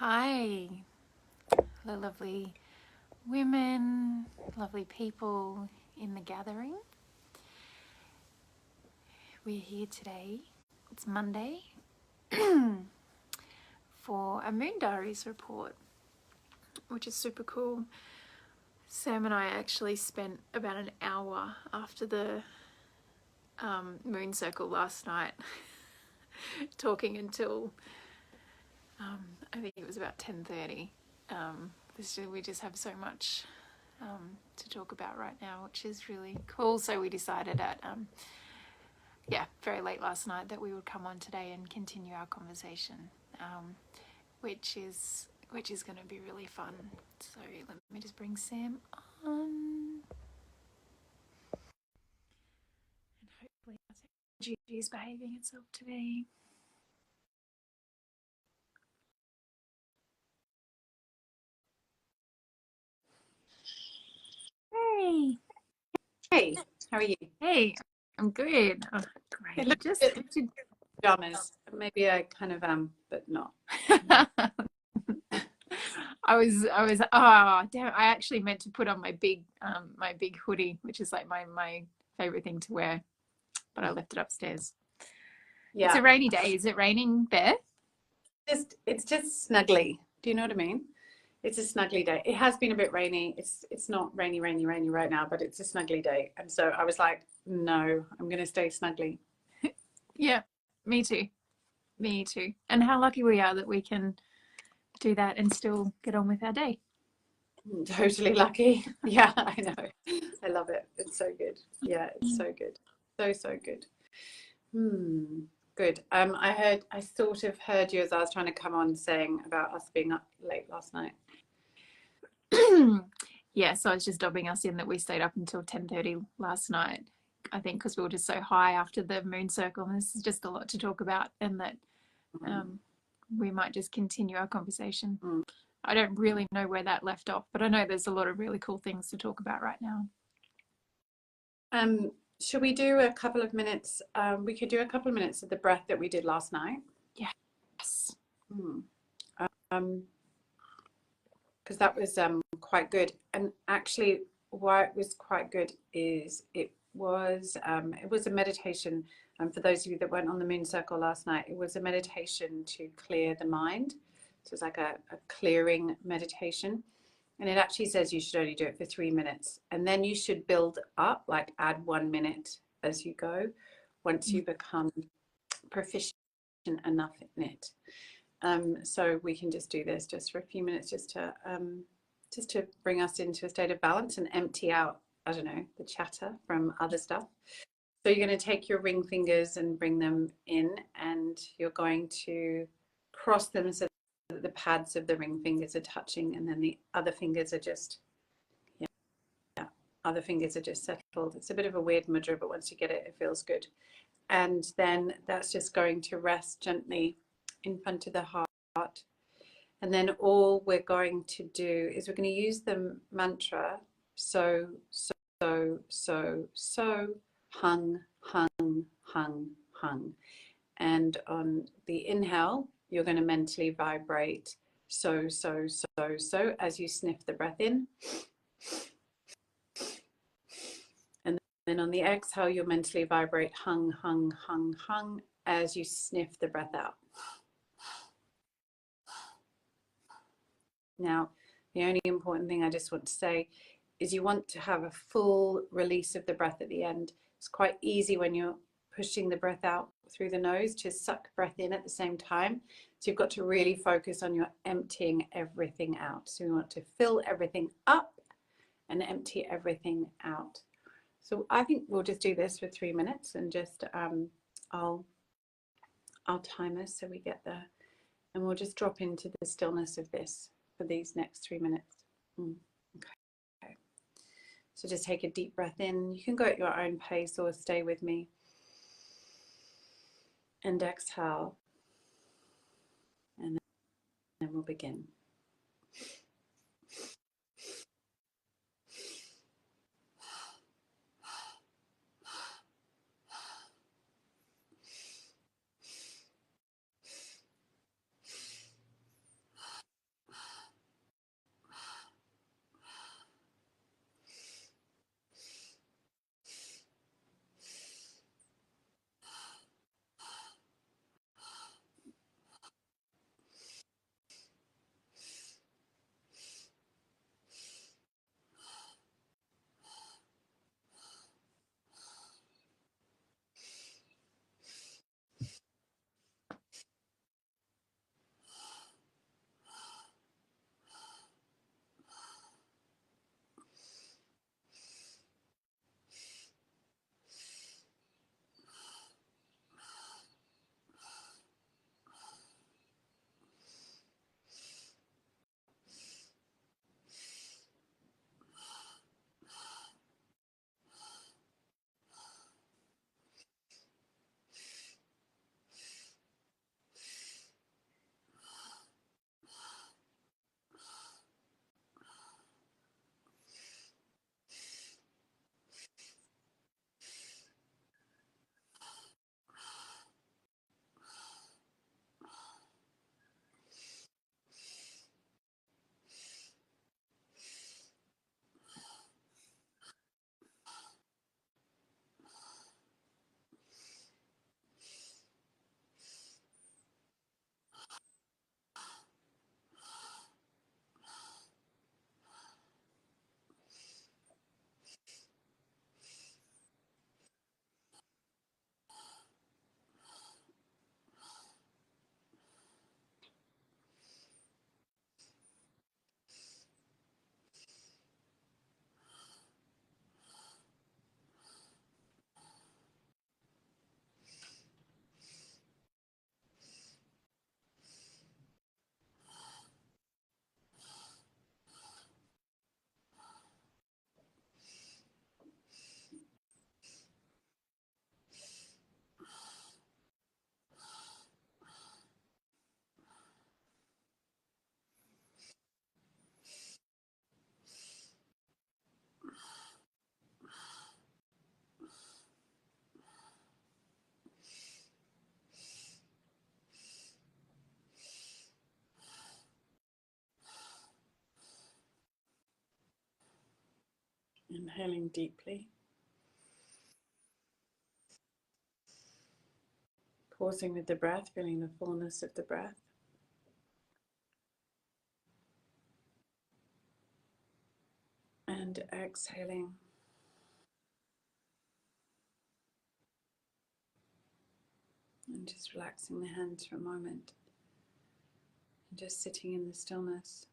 Hi, hello, lovely women, lovely people in the gathering. We're here today. It's Monday for a Moon Diaries report, which is super cool. Sam and I actually spent about an hour after the moon circle last night talking until I think it was about 10:30. We just have so much to talk about right now, which is really cool. So we decided at very late last night that we would come on today and continue our conversation, which is going to be really fun. So let me just bring Sam on, and hopefully our technology is behaving itself today. Hey. Hey, how are you? Hey, I'm good. Oh, great. It looks Just good. Pajamas. Maybe I kind of am, but not. I was oh damn, I actually meant to put on my big hoodie, which is like my favorite thing to wear, but I left it upstairs. Yeah. It's a rainy day. Is it raining there? It's just snuggly. Do you know what I mean? It's a snuggly day. It has been a bit rainy. It's not rainy right now, but it's a snuggly day. And so I was like, no, I'm gonna stay snuggly. Yeah, me too. Me too. And how lucky we are that we can do that and still get on with our day. Totally lucky. Yeah, I know. I love it. It's so good. Yeah, it's so good. So good. Good. I sort of heard you as I was trying to come on saying about us being up late last night. Yeah, so I was just dobbing us in that we stayed up until 10:30 last night. I think because we were just so high after the moon circle, and this is just a lot to talk about, and that we might just continue our conversation. I don't really know where that left off, but I know there's a lot of really cool things to talk about right now. Should we do a couple of minutes? We could do a couple of minutes of the breath that we did last night. Yes. Because that was quite good. And actually, why it was quite good is it was a meditation. And for those of you that weren't on the moon circle last night, it was a meditation to clear the mind. So it's like a clearing meditation. And it actually says you should only do it for 3 minutes. And then you should build up, like add 1 minute as you go, once you become proficient enough in it. So we can just do this just for a few minutes, just to bring us into a state of balance and empty out, I don't know, the chatter from other stuff. So you're going to take your ring fingers and bring them in, and you're going to cross them so that the pads of the ring fingers are touching, and then the other fingers are just, other fingers are just settled. It's a bit of a weird mudra, but once you get it, it feels good. And then that's just going to rest gently in front of the heart. And then all we're going to do is we're going to use the mantra so, hung, hung, hung, hung. And on the inhale, you're going to mentally vibrate so as you sniff the breath in. And then on the exhale, you'll mentally vibrate hung, hung, hung, hung as you sniff the breath out. Now, the only important thing I just want to say is you want to have a full release of the breath at the end. It's quite easy when you're pushing the breath out through the nose to suck breath in at the same time. So you've got to really focus on your emptying everything out. So we want to fill everything up and empty everything out. So I think we'll just do this for 3 minutes and just I'll time us so we get there, and we'll just drop into the stillness of this for these next 3 minutes. Okay. So just take a deep breath in. You can go at your own pace or stay with me. And exhale. And then we'll begin. Inhaling deeply. Pausing with the breath, feeling the fullness of the breath. And exhaling. And just relaxing the hands for a moment. And just sitting in the stillness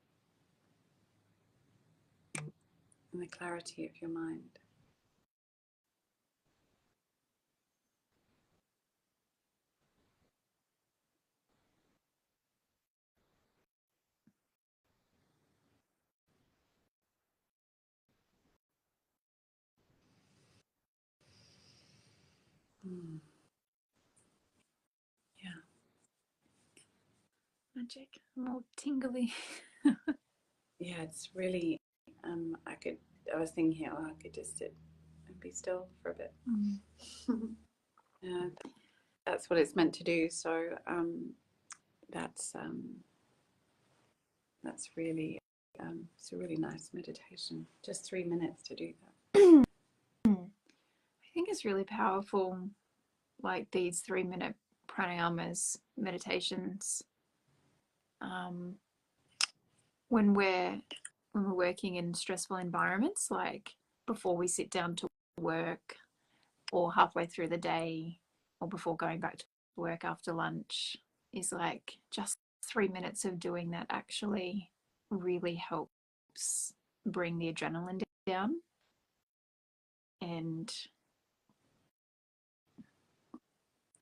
and the clarity of your mind. Mm. Yeah. Magic. I'm all tingly. Yeah, it's really, I was thinking, oh, I could just sit and be still for a bit. Yeah, that's what it's meant to do. So that's really, it's a really nice meditation. Just 3 minutes to do that. I think it's really powerful, like these 3-minute pranayamas, meditations, when we're working in stressful environments, like before we sit down to work, or halfway through the day, or before going back to work after lunch, is like just 3 minutes of doing that actually really helps bring the adrenaline down. And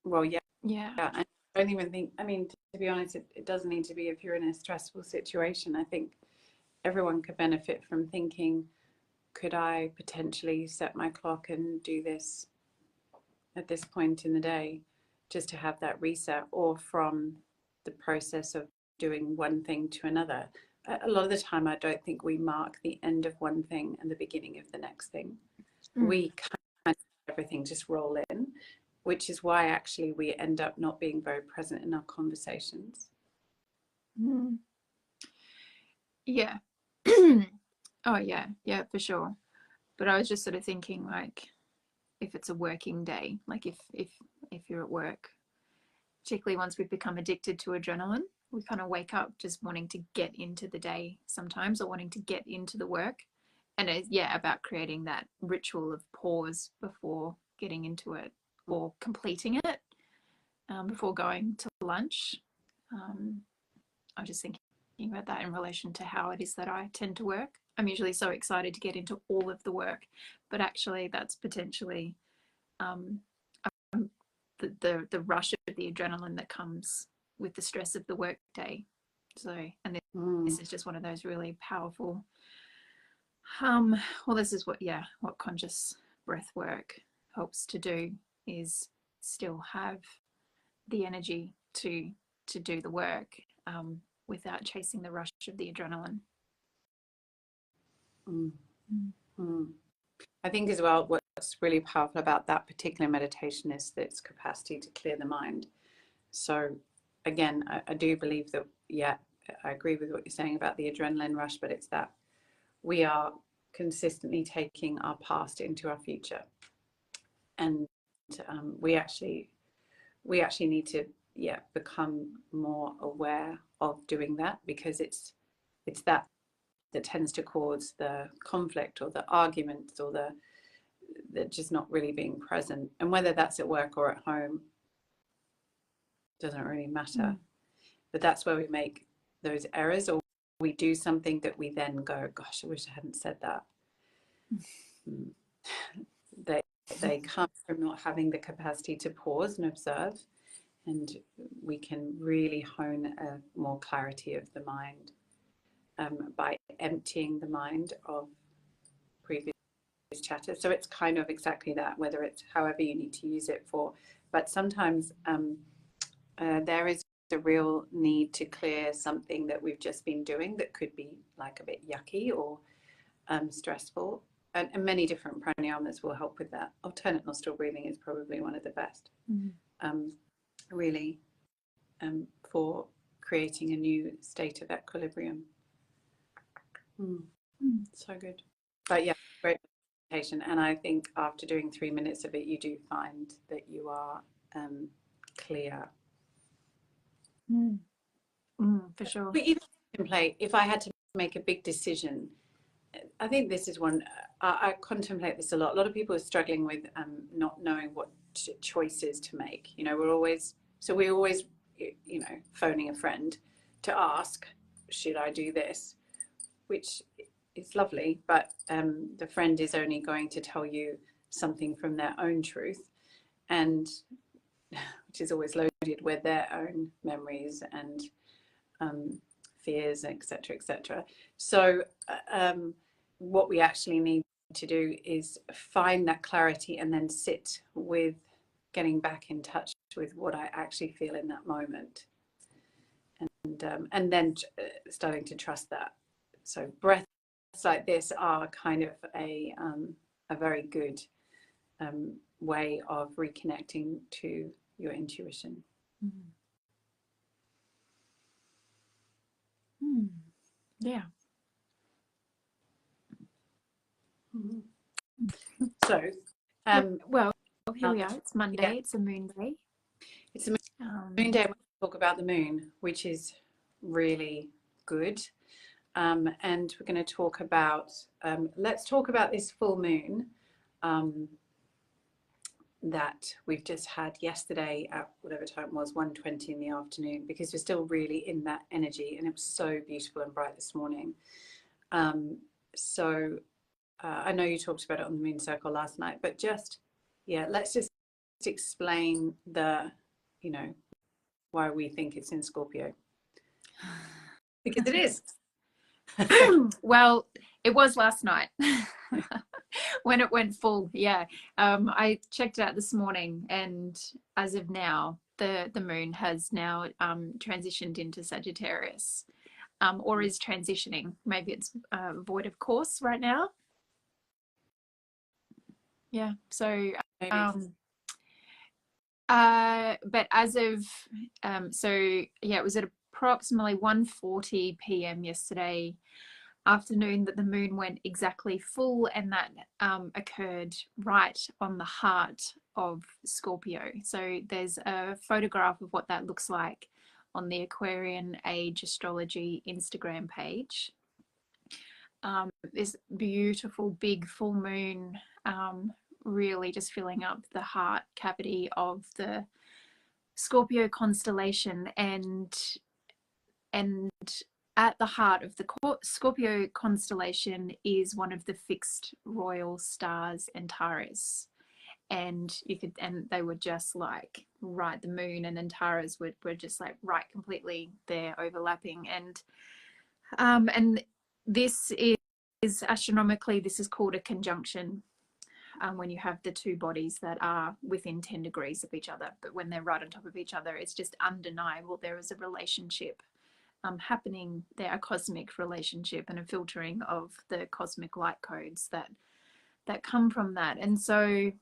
Well, yeah. yeah. I don't even think, I mean, to be honest, it doesn't need to be if you're in a stressful situation. I think everyone could benefit from thinking, could I potentially set my clock and do this at this point in the day, just to have that reset, or from the process of doing one thing to another. A lot of the time, I don't think we mark the end of one thing and the beginning of the next thing. We kind of everything just roll in, which is why actually we end up not being very present in our conversations. Yeah. Oh yeah, for sure. But I was just sort of thinking, like, if it's a working day, like if you're at work, particularly once we've become addicted to adrenaline, we kind of wake up just wanting to get into the day sometimes, or wanting to get into the work. And it's, yeah, about creating that ritual of pause before getting into it, or completing it before going to lunch. I was just thinking about that in relation to how it is that I tend to work. I'm usually so excited to get into all of the work, but actually that's potentially um, the rush of the adrenaline that comes with the stress of the work day. So, and this is just one of those really powerful. Well, this is what conscious breath work helps to do, is still have the energy to do the work without chasing the rush of the adrenaline. I think as well, what's really powerful about that particular meditation is its capacity to clear the mind. So again, I do believe that, yeah, I agree with what you're saying about the adrenaline rush, but it's that we are consistently taking our past into our future. And we actually need to, yeah, become more aware of doing that, because it's that tends to cause the conflict or the arguments or the just not really being present. And whether that's at work or at home doesn't really matter. But that's where we make those errors, or we do something that we then go, gosh, I wish I hadn't said that. They come from not having the capacity to pause and observe, and we can really hone a more clarity of the mind by emptying the mind of previous chatter. So it's kind of exactly that, whether it's however you need to use it for. But sometimes there is a real need to clear something that we've just been doing that could be like a bit yucky or stressful. And many different pranayamas will help with that. Alternate nostril breathing is probably one of the best, really, for creating a new state of equilibrium. So good. But yeah, great. meditation, and I think after doing 3 minutes of it, you do find that you are clear. For sure. But even contemplate, if I had to make a big decision, I think this is one, I contemplate this a lot. A lot of people are struggling with not knowing what choices to make. You know, we're always phoning a friend to ask, should I do this? Which is lovely, but the friend is only going to tell you something from their own truth, and which is always loaded with their own memories and fears, etc., etc. So what we actually need to do is find that clarity and then sit with getting back in touch with what I actually feel in that moment, and then starting to trust that. So breaths like this are kind of a very good way of reconnecting to your intuition. Yeah. So well, here we are. It's Monday. Yeah. It's a moon day. It's a moon day. We talk about the moon, which is really good. And we're going to talk about, let's talk about this full moon that we've just had yesterday at whatever time it was, 1:20 in the afternoon, because we're still really in that energy, and it was so beautiful and bright this morning. I know you talked about it on the moon circle last night, but let's just explain why we think it's in Scorpio. Because it is. Well, it was last night when it went full. Yeah. I checked it out this morning, and as of now, the moon has now transitioned into Sagittarius, or is transitioning. Maybe it's void of course right now. Yeah. So but as of it was at approximately 1:40 p.m. yesterday afternoon that the moon went exactly full, and that occurred right on the heart of Scorpio. So there's a photograph of what that looks like on the Aquarian Age Astrology Instagram page. This beautiful big full moon, really just filling up the heart cavity of the Scorpio constellation, and at the heart of the Scorpio constellation is one of the fixed royal stars, Antares. And they were just like right, the moon and Antares were just like right completely there, overlapping. And this is astronomically, this is called a conjunction. When you have the two bodies that are within 10 degrees of each other, but when they're right on top of each other, it's just undeniable there is a relationship happening there, a cosmic relationship, and a filtering of the cosmic light codes that come from that. And so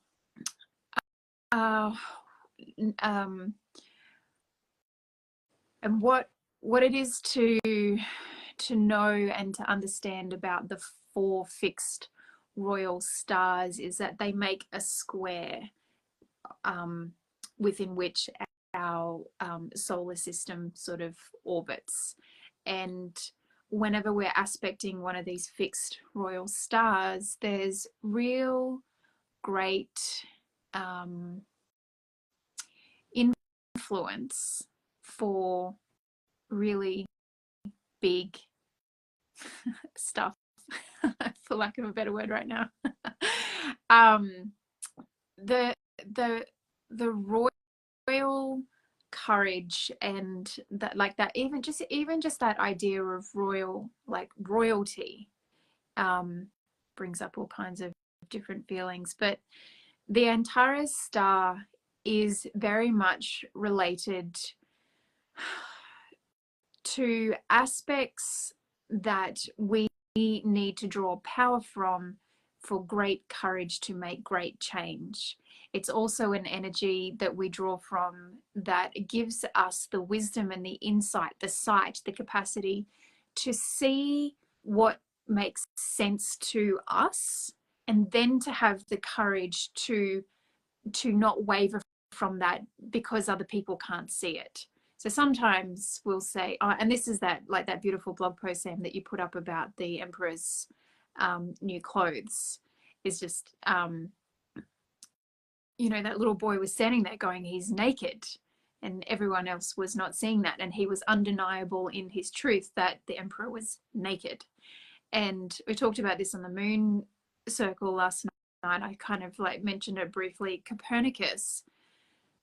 and what it is to know and to understand about the four fixed royal stars is that they make a square within which our solar system sort of orbits. And whenever we're aspecting one of these fixed royal stars, there's real great influence for really big stuff, for lack of a better word right now. The royal courage, and that, like that, even just that idea of royalty brings up all kinds of different feelings. But the Antares star is very much related to aspects that we need to draw power from for great courage to make great change. It's also an energy that we draw from that gives us the wisdom and the insight, the sight, the capacity to see what makes sense to us and then to have the courage to not waver from that because other people can't see it. So sometimes we'll say, oh, and this is that, like that beautiful blog post, Sam, that you put up about the emperor's new clothes, is just you know, that little boy was standing there going, he's naked, and everyone else was not seeing that, and he was undeniable in his truth that the emperor was naked. And we talked about this on the moon circle last night. I kind of like mentioned it briefly. Copernicus,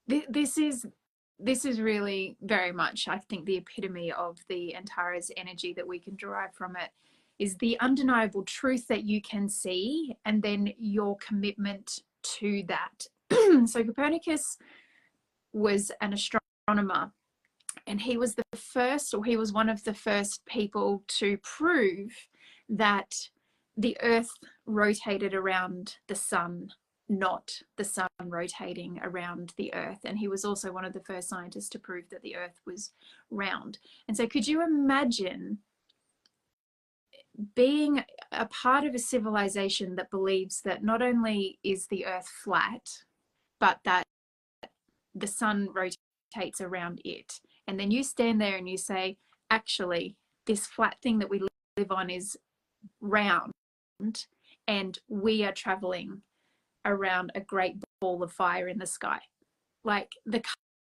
this is really very much, I think, the epitome of the Antares energy that we can derive from it, is the undeniable truth that you can see, and then your commitment to that. So Copernicus was an astronomer, and he was the first, or he was one of the first people to prove that the earth rotated around the sun, not the sun rotating around the earth. And he was also one of the first scientists to prove that the earth was round. And so could you imagine being a part of a civilization that believes that not only is the earth flat, but that the sun rotates around it? And then you stand there and you say, actually, this flat thing that we live on is round, and we are traveling around a great ball of fire in the sky. Like the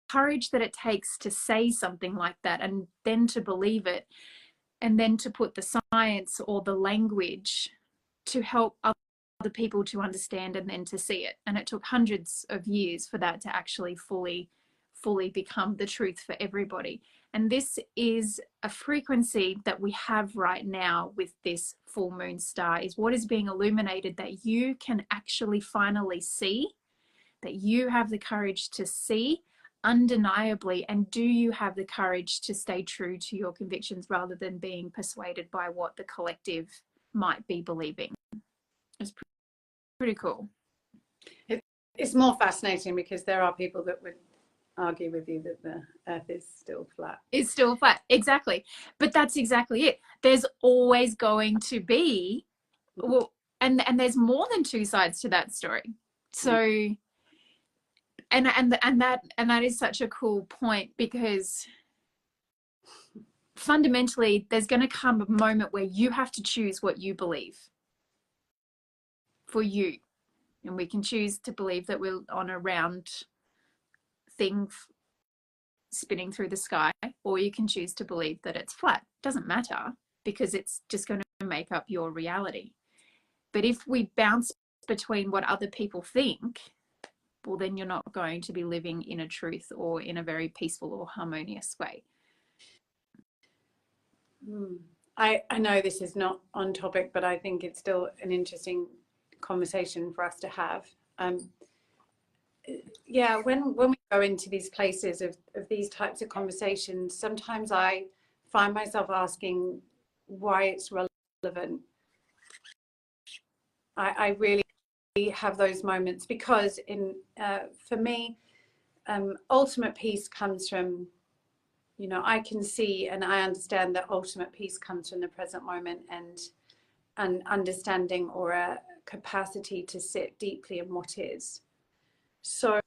courage that it takes to say something like that, and then to believe it, and then to put the science or the language to help other people to understand and then to see it. And it took hundreds of years for that to actually fully become the truth for everybody. And this is a frequency that we have right now with this full moon star, is what is being illuminated, that you can actually finally see, that you have the courage to see undeniably. And do you have the courage to stay true to your convictions rather than being persuaded by what the collective might be believing? It's pretty cool. It's more fascinating because there are people that would argue with you that the earth is still flat. It's still flat, exactly. But that's exactly it. There's always going to be, well, and there's more than two sides to that story. So and that is such a cool point, because fundamentally there's going to come a moment where you have to choose what you believe for you. And we can choose to believe that we're on a round thing spinning through the sky, or you can choose to believe that it's flat. Doesn't matter, because it's just going to make up your reality. But if we bounce between what other people think, well, then you're not going to be living in a truth or in a very peaceful or harmonious way. I know this is not on topic, but I think it's still an interesting conversation for us to have. Yeah, when we go into these places of these types of conversations, sometimes I find myself asking why it's relevant. I really have those moments, because for me, ultimate peace comes from, you know, I can see and I understand that ultimate peace comes from the present moment, and an understanding or a capacity to sit deeply in what is. So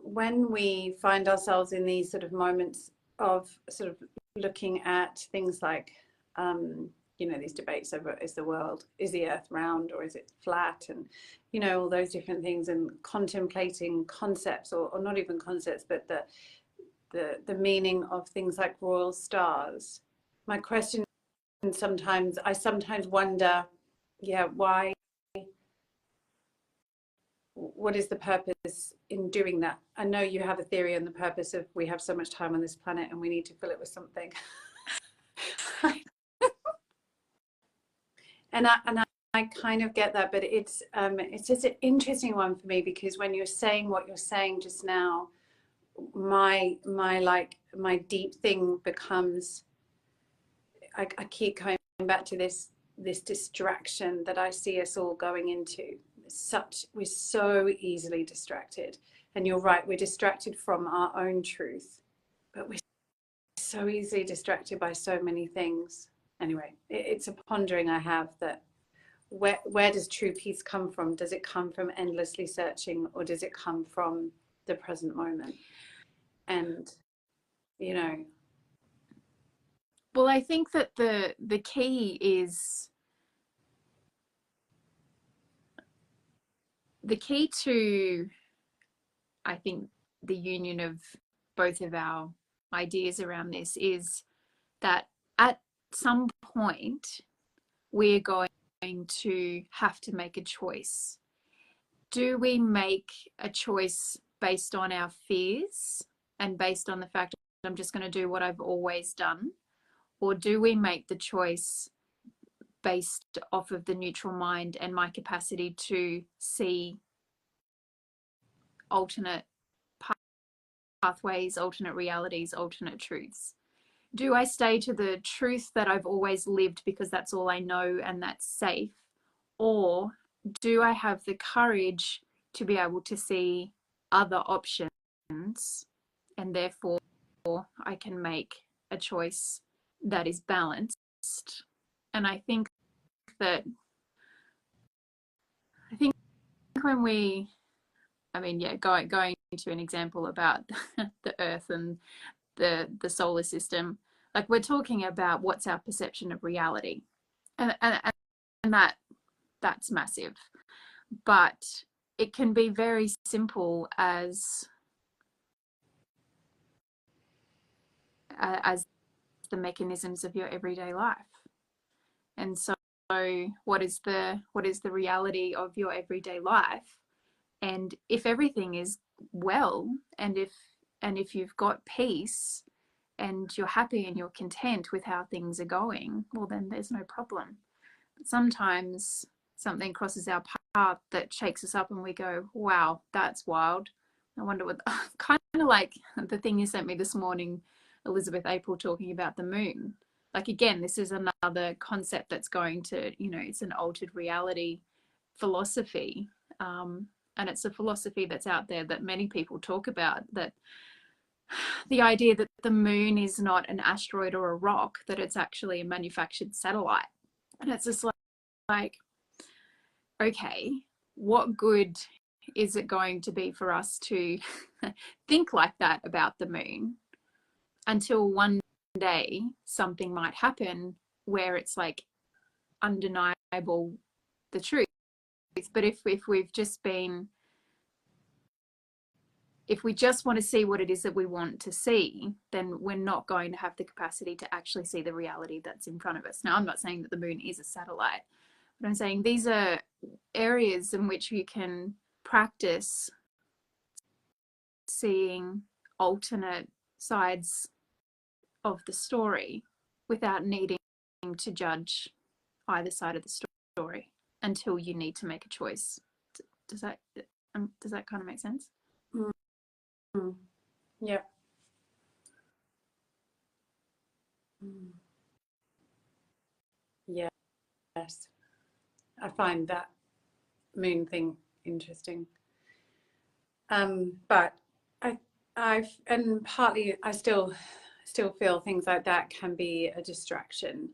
when we find ourselves in these sort of moments of sort of looking at things like, you know, these debates over, is the earth round or is it flat, and, you know, all those different things, and contemplating concepts, or not even concepts, but the meaning of things like royal stars. My question I sometimes wonder, yeah, why, what is the purpose in doing that? I know you have a theory on the purpose of, we have so much time on this planet and we need to fill it with something. and I kind of get that, but it's just an interesting one for me, because when you're saying what you're saying just now, my deep thing becomes, I keep coming back to this distraction that I see us all going into. We're so easily distracted, and you're right, we're distracted from our own truth, but we're so easily distracted by so many things. Anyway, it's a pondering I have, that where does true peace come from? Does it come from endlessly searching, or does it come from the present moment? And you know, well, I think that the key is the key to, I think, the union of both of our ideas around this is that at some point we're going to have to make a choice. Do we make a choice based on our fears and based on the fact that I'm just going to do what I've always done? Or do we make the choice based off of the neutral mind and my capacity to see alternate pathways, alternate realities, alternate truths? Do I stay to the truth that I've always lived because that's all I know and that's safe? Or do I have the courage to be able to see other options, and therefore I can make a choice that is balanced? And I think that, I think when we, I mean, yeah, going into an example about the earth and the solar system, like we're talking about what's our perception of reality, and that's massive. But it can be very simple as the mechanisms of your everyday life. And so what is the reality of your everyday life? And if everything is well, and if you've got peace and you're happy and you're content with how things are going, well, then there's no problem. But sometimes something crosses our path that shakes us up and we go, wow, that's wild. I wonder what, kind of like the thing you sent me this morning, Elizabeth April, talking about the moon. Like, again, this is another concept that's going to, it's an altered reality philosophy. And it's a philosophy that's out there that many people talk about, that the idea that the moon is not an asteroid or a rock, that it's actually a manufactured satellite. And it's just like, okay, what good is it going to be for us to think like that about the moon, until one day something might happen where it's like undeniable, the truth. But if we've just been, if we just want to see what it is that we want to see, then we're not going to have the capacity to actually see the reality that's in front of us. Now, I'm not saying that the moon is a satellite, but I'm saying these are areas in which you can practice seeing alternate sides of the story without needing to judge either side of the story until you need to make a choice. Does that kind of make sense? mm-hmm. Yeah. Yes, I find that moon thing interesting. But and partly I still feel things like that can be a distraction.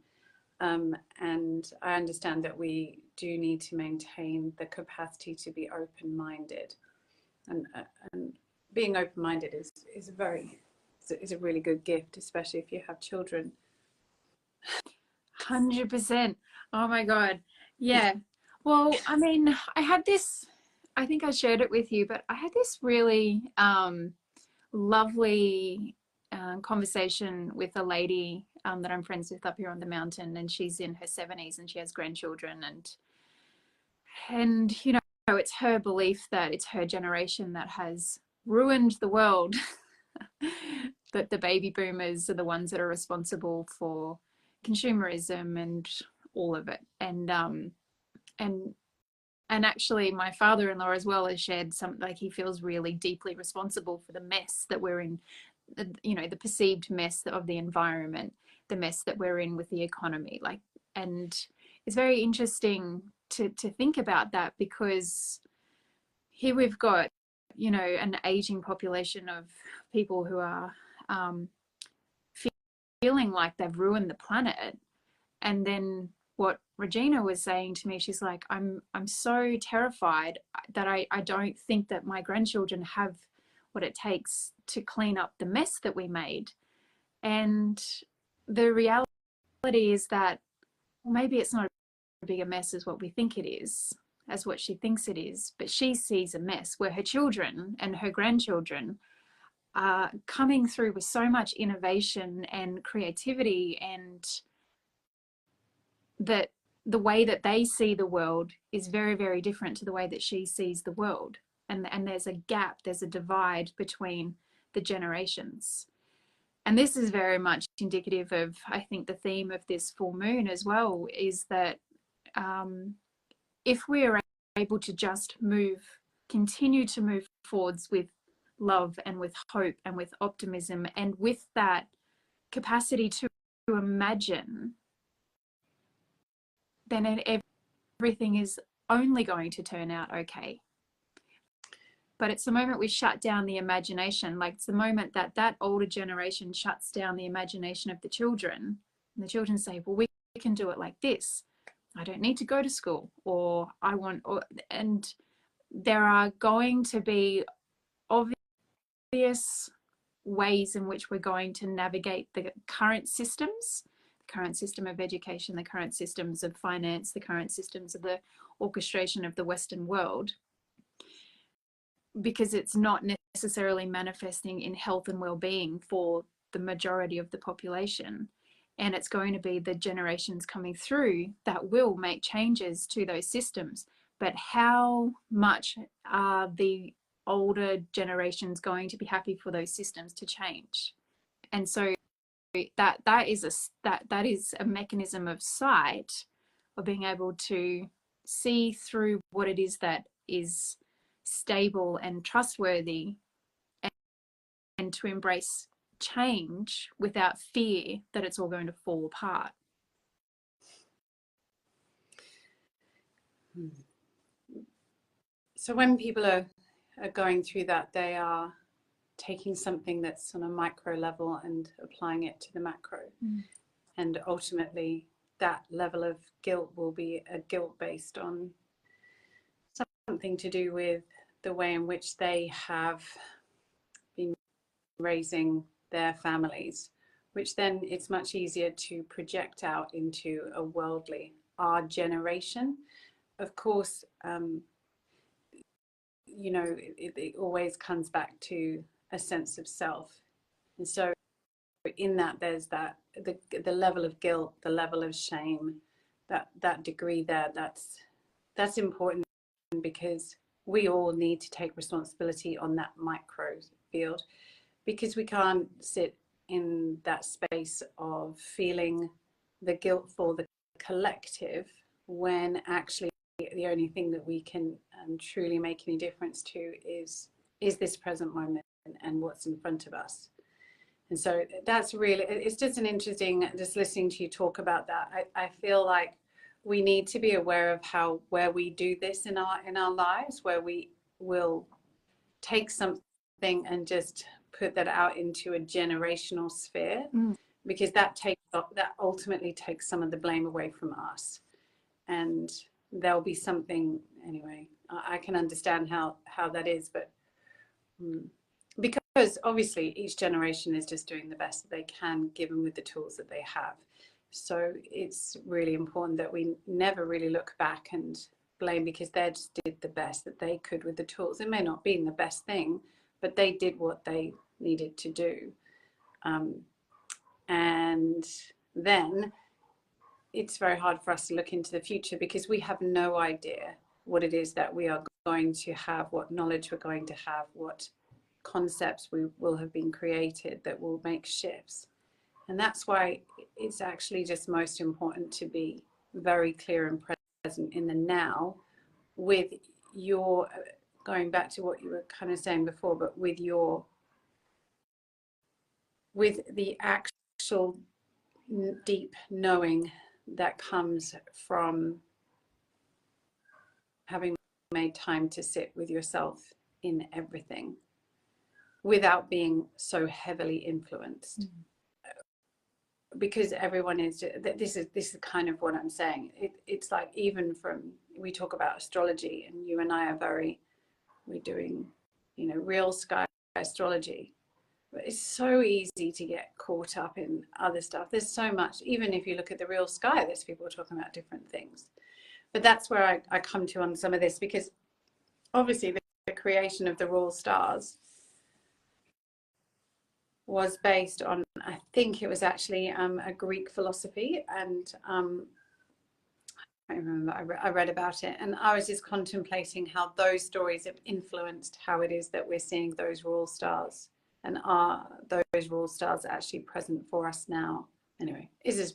And I understand that we do need to maintain the capacity to be open-minded, and being open-minded is a really good gift, especially if you have children. 100%. Oh my God. Yeah. Well, I mean, I had this, I think I shared it with you, but I had this really lovely conversation with a lady that I'm friends with up here on the mountain, and she's in her 70s and she has grandchildren, and it's her belief that it's her generation that has ruined the world. That the baby boomers are the ones that are responsible for consumerism and all of it. And actually my father-in-law as well has shared something, like he feels really deeply responsible for the mess that we're in, the perceived mess of the environment, the mess that we're in with the economy. Like, and it's very interesting to think about that, because here we've got, an aging population of people who are feeling like they've ruined the planet, and then what Regina was saying to me. She's like, I'm so terrified that I don't think that my grandchildren have what it takes to clean up the mess that we made. And the reality is that, well, maybe it's not a bigger mess as what we think it is, as what she thinks it is, but she sees a mess where her children and her grandchildren are coming through with so much innovation and creativity, and that the way that they see the world is very, very different to the way that she sees the world. And there's a gap, there's a divide between the generations. And this is very much indicative of, I think, the theme of this full moon as well, is that if we are able to just continue to move forwards with love and with hope and with optimism, and with that capacity to imagine, then everything is only going to turn out okay. But it's the moment we shut down the imagination, like it's the moment that that older generation shuts down the imagination of the children, and the children say, well, we can do it like this. I don't need to go to school, or I want, and there are going to be obvious ways in which we're going to navigate the current systems, the current system of education, the current systems of finance, the current systems of the orchestration of the Western world, because it's not necessarily manifesting in health and well-being for the majority of the population. And it's going to be the generations coming through that will make changes to those systems. But how much are the older generations going to be happy for those systems to change? And so that is a mechanism of sight, of being able to see through what it is that is stable and trustworthy, and to embrace change without fear that it's all going to fall apart. So when people are going through that, they are taking something that's on a micro level and applying it to the macro. And ultimately that level of guilt will be a guilt based on something to do with the way in which they have been raising their families, which then it's much easier to project out into a worldly, our generation. Of course, you know, it always comes back to a sense of self. And so in that, there's that, the level of guilt, the level of shame, that degree there, that's important, because we all need to take responsibility on that micro field, because we can't sit in that space of feeling the guilt for the collective, when actually the only thing that we can truly make any difference to is this present moment and what's in front of us. And so that's really, it's just an interesting, just listening to you talk about that, I feel like we need to be aware of where we do this in our lives, where we will take something and just put that out into a generational sphere, because that ultimately takes some of the blame away from us. And there'll be something, anyway, I can understand how that is, but because obviously each generation is just doing the best that they can given with the tools that they have. So it's really important that we never really look back and blame, because they just did the best that they could with the tools. It may not be the best thing, but they did what they needed to do. And then it's very hard for us to look into the future, because we have no idea what it is that we are going to have, what knowledge we're going to have, what concepts we will have been created that will make shifts. And that's why it's actually just most important to be very clear and present in the now, with your, going back to what you were kind of saying before, but with the actual deep knowing that comes from having made time to sit with yourself in everything without being so heavily influenced. because everyone is, this is kind of what I'm saying. It's like, even from, we talk about astrology, and you and I are we're doing, you know, real sky astrology. But it's so easy to get caught up in other stuff. There's so much, even if you look at the real sky, there's people talking about different things. But that's where I come to on some of this, because obviously the creation of the royal stars was based on, I think it was actually a Greek philosophy, and I remember I read about it, and I was just contemplating how those stories have influenced how it is that we're seeing those royal stars, and are those royal stars actually present for us now. Anyway, this is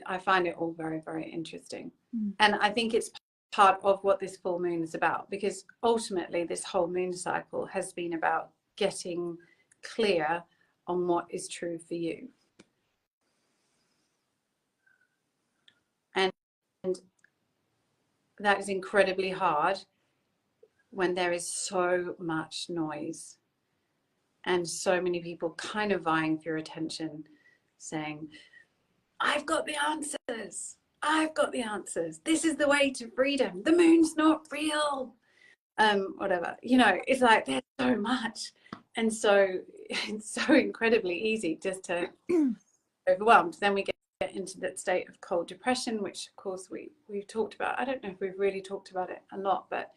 I find it all very, very interesting. And I think it's part of what this full moon is about, because ultimately this whole moon cycle has been about getting clear on what is true for you. And that is incredibly hard when there is so much noise and so many people kind of vying for your attention, saying, I've got the answers. I've got the answers. This is the way to freedom. The moon's not real. Whatever, you know, it's like there's so much. And so it's so incredibly easy just to overwhelmed. Then we get into that state of cold depression, which of course we've talked about. I don't know if we've really talked about it a lot, but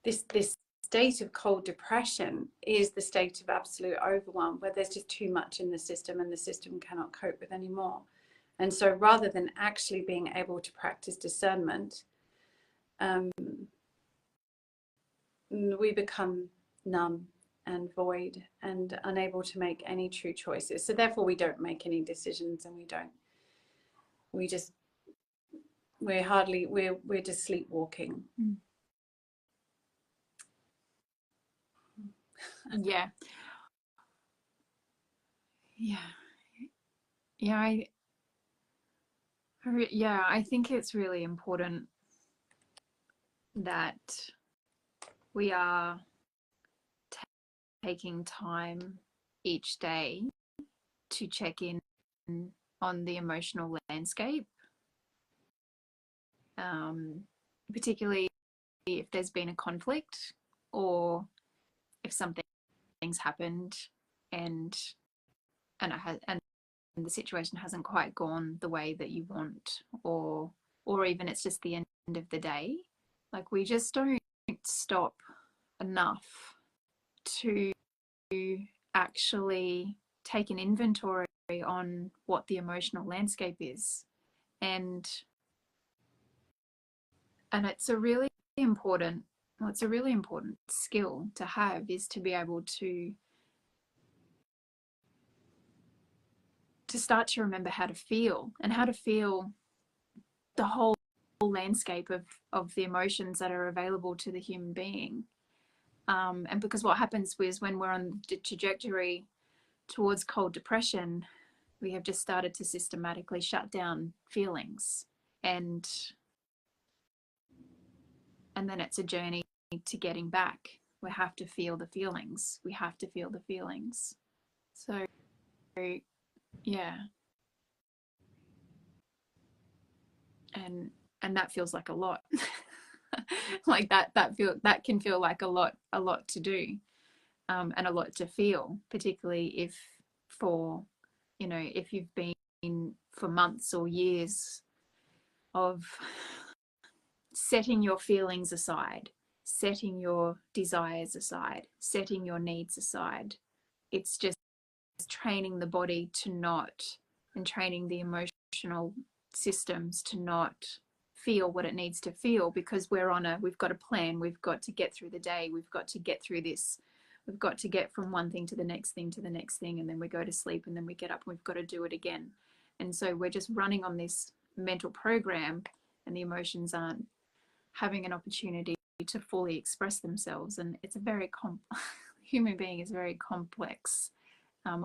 this state of cold depression is the state of absolute overwhelm, where there's just too much in the system and the system cannot cope with anymore. And so rather than actually being able to practice discernment, we become numb and void and unable to make any true choices. So therefore we don't make any decisions, and we're just sleepwalking. Yeah. I think it's really important that we are taking time each day to check in on the emotional landscape, particularly if there's been a conflict, or if something's happened and the situation hasn't quite gone the way that you want, or even it's just the end of the day. Like, we just don't stop enough to actually take an inventory on what the emotional landscape is. And it's a really important skill to have, is to be able to start to remember how to feel, and how to feel the whole landscape of the emotions that are available to the human being. And because what happens is, when we're on the trajectory towards cold depression, we have just started to systematically shut down feelings, and then it's a journey to getting back. We have to feel the feelings. So yeah, and that feels like a lot. Like that can feel like a lot to do, and a lot to feel, particularly if you've been for months or years of setting your feelings aside, setting your desires aside, setting your needs aside. It's just training the body to not, and training the emotional systems to not feel what it needs to feel, because we've got a plan, we've got to get through the day, we've got to get through this, we've got to get from one thing to the next thing to the next thing, and then we go to sleep, and then we get up and we've got to do it again. And so we're just running on this mental program, and the emotions aren't having an opportunity to fully express themselves. And it's a very human being is a very complex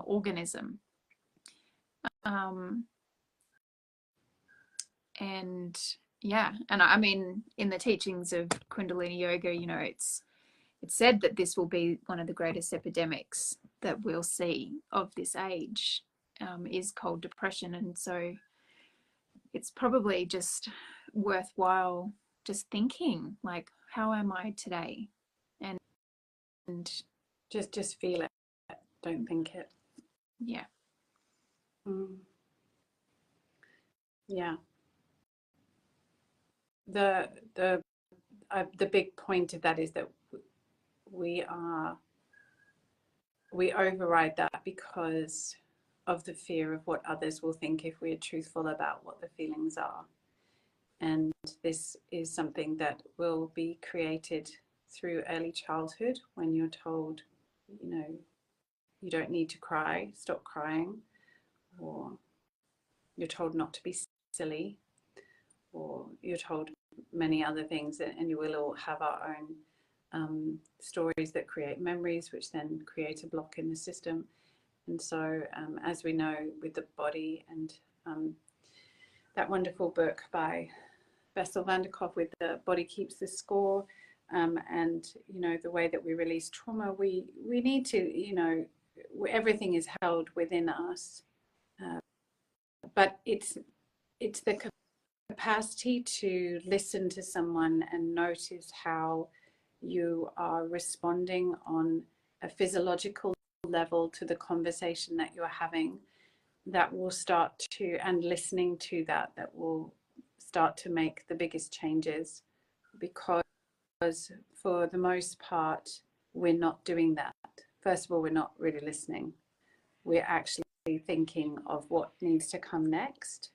organism. And I mean, in the teachings of Kundalini yoga, it's said that this will be one of the greatest epidemics that we'll see of this age. is cold depression. And so it's probably just worthwhile just thinking, like, how am I today? And just feel it, don't think it. yeah. Yeah. The big point of that is that we override that because of the fear of what others will think if we are truthful about what the feelings are. And this is something that will be created through early childhood, when you're told, you know, you don't need to cry, stop crying, or you're told not to be silly, or you're told many other things, and you will all have our own stories that create memories, which then create a block in the system. And so, as we know with the body, and that wonderful book by Bessel van der Kolk with The Body Keeps the Score, and you know, the way that we release trauma, we need to, you know, everything is held within us, but it's the capacity to listen to someone and notice how you are responding on a physiological level to the conversation that you're having, that will start to, and listening to that will start to make the biggest changes. Because for the most part, we're not doing that. First of all, we're not really listening. We're actually thinking of what needs to come next,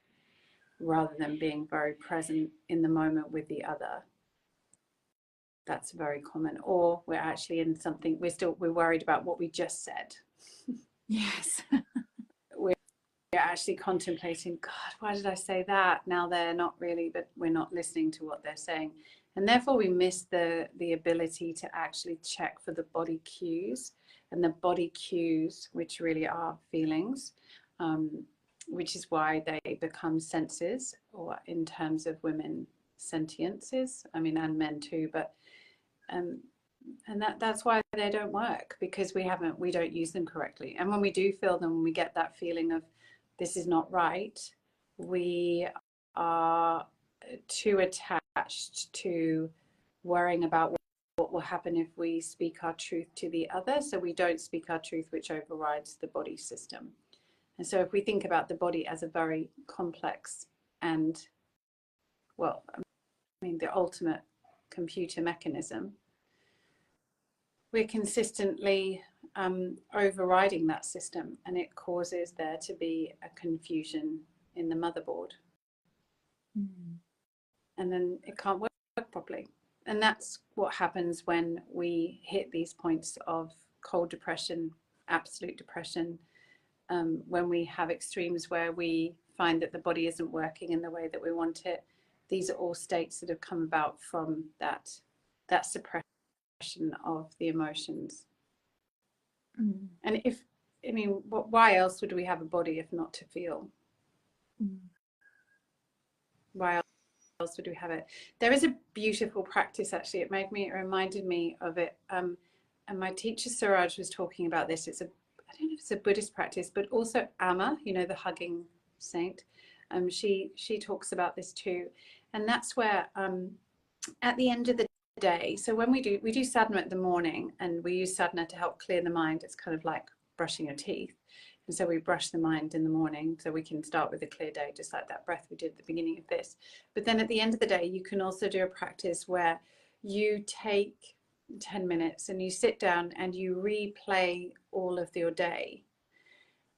rather than being very present in the moment with the other. That's very common. Or we're actually in something, we're worried about what we just said. Yes. We're actually contemplating, God, why did I say that? Now they're not really, but we're not listening to what they're saying. And therefore we miss the ability to actually check for the body cues. And the body cues, which really are feelings, which is why they become senses, or in terms of women, sentiences, I mean, and men too, but and that's why they don't work, because we don't use them correctly. And when we do feel them, when we get that feeling of this is not right, we are too attached to worrying about what will happen if we speak our truth to the other. So we don't speak our truth, which overrides the body system. And so if we think about the body as a very complex and, well, I mean, the ultimate computer mechanism, we're consistently overriding that system, and it causes there to be a confusion in the motherboard. And then it can't work properly. And that's what happens when we hit these points of cold depression, absolute depression, when we have extremes where we find that the body isn't working in the way that we want it. These are all states that have come about from that suppression of the emotions. And why else would we have a body if not to feel? Why else would we have it? There is a beautiful practice, actually. It reminded me of it. And my teacher Suraj was talking about this. I don't know if it's a Buddhist practice, but also Amma, you know, the hugging saint. She talks about this too. And that's where at the end of the day, so when we do sadhana in the morning, and we use sadhana to help clear the mind. It's kind of like brushing your teeth. And so we brush the mind in the morning so we can start with a clear day, just like that breath we did at the beginning of this. But then at the end of the day, you can also do a practice where you take 10 minutes and you sit down and you replay all of your day.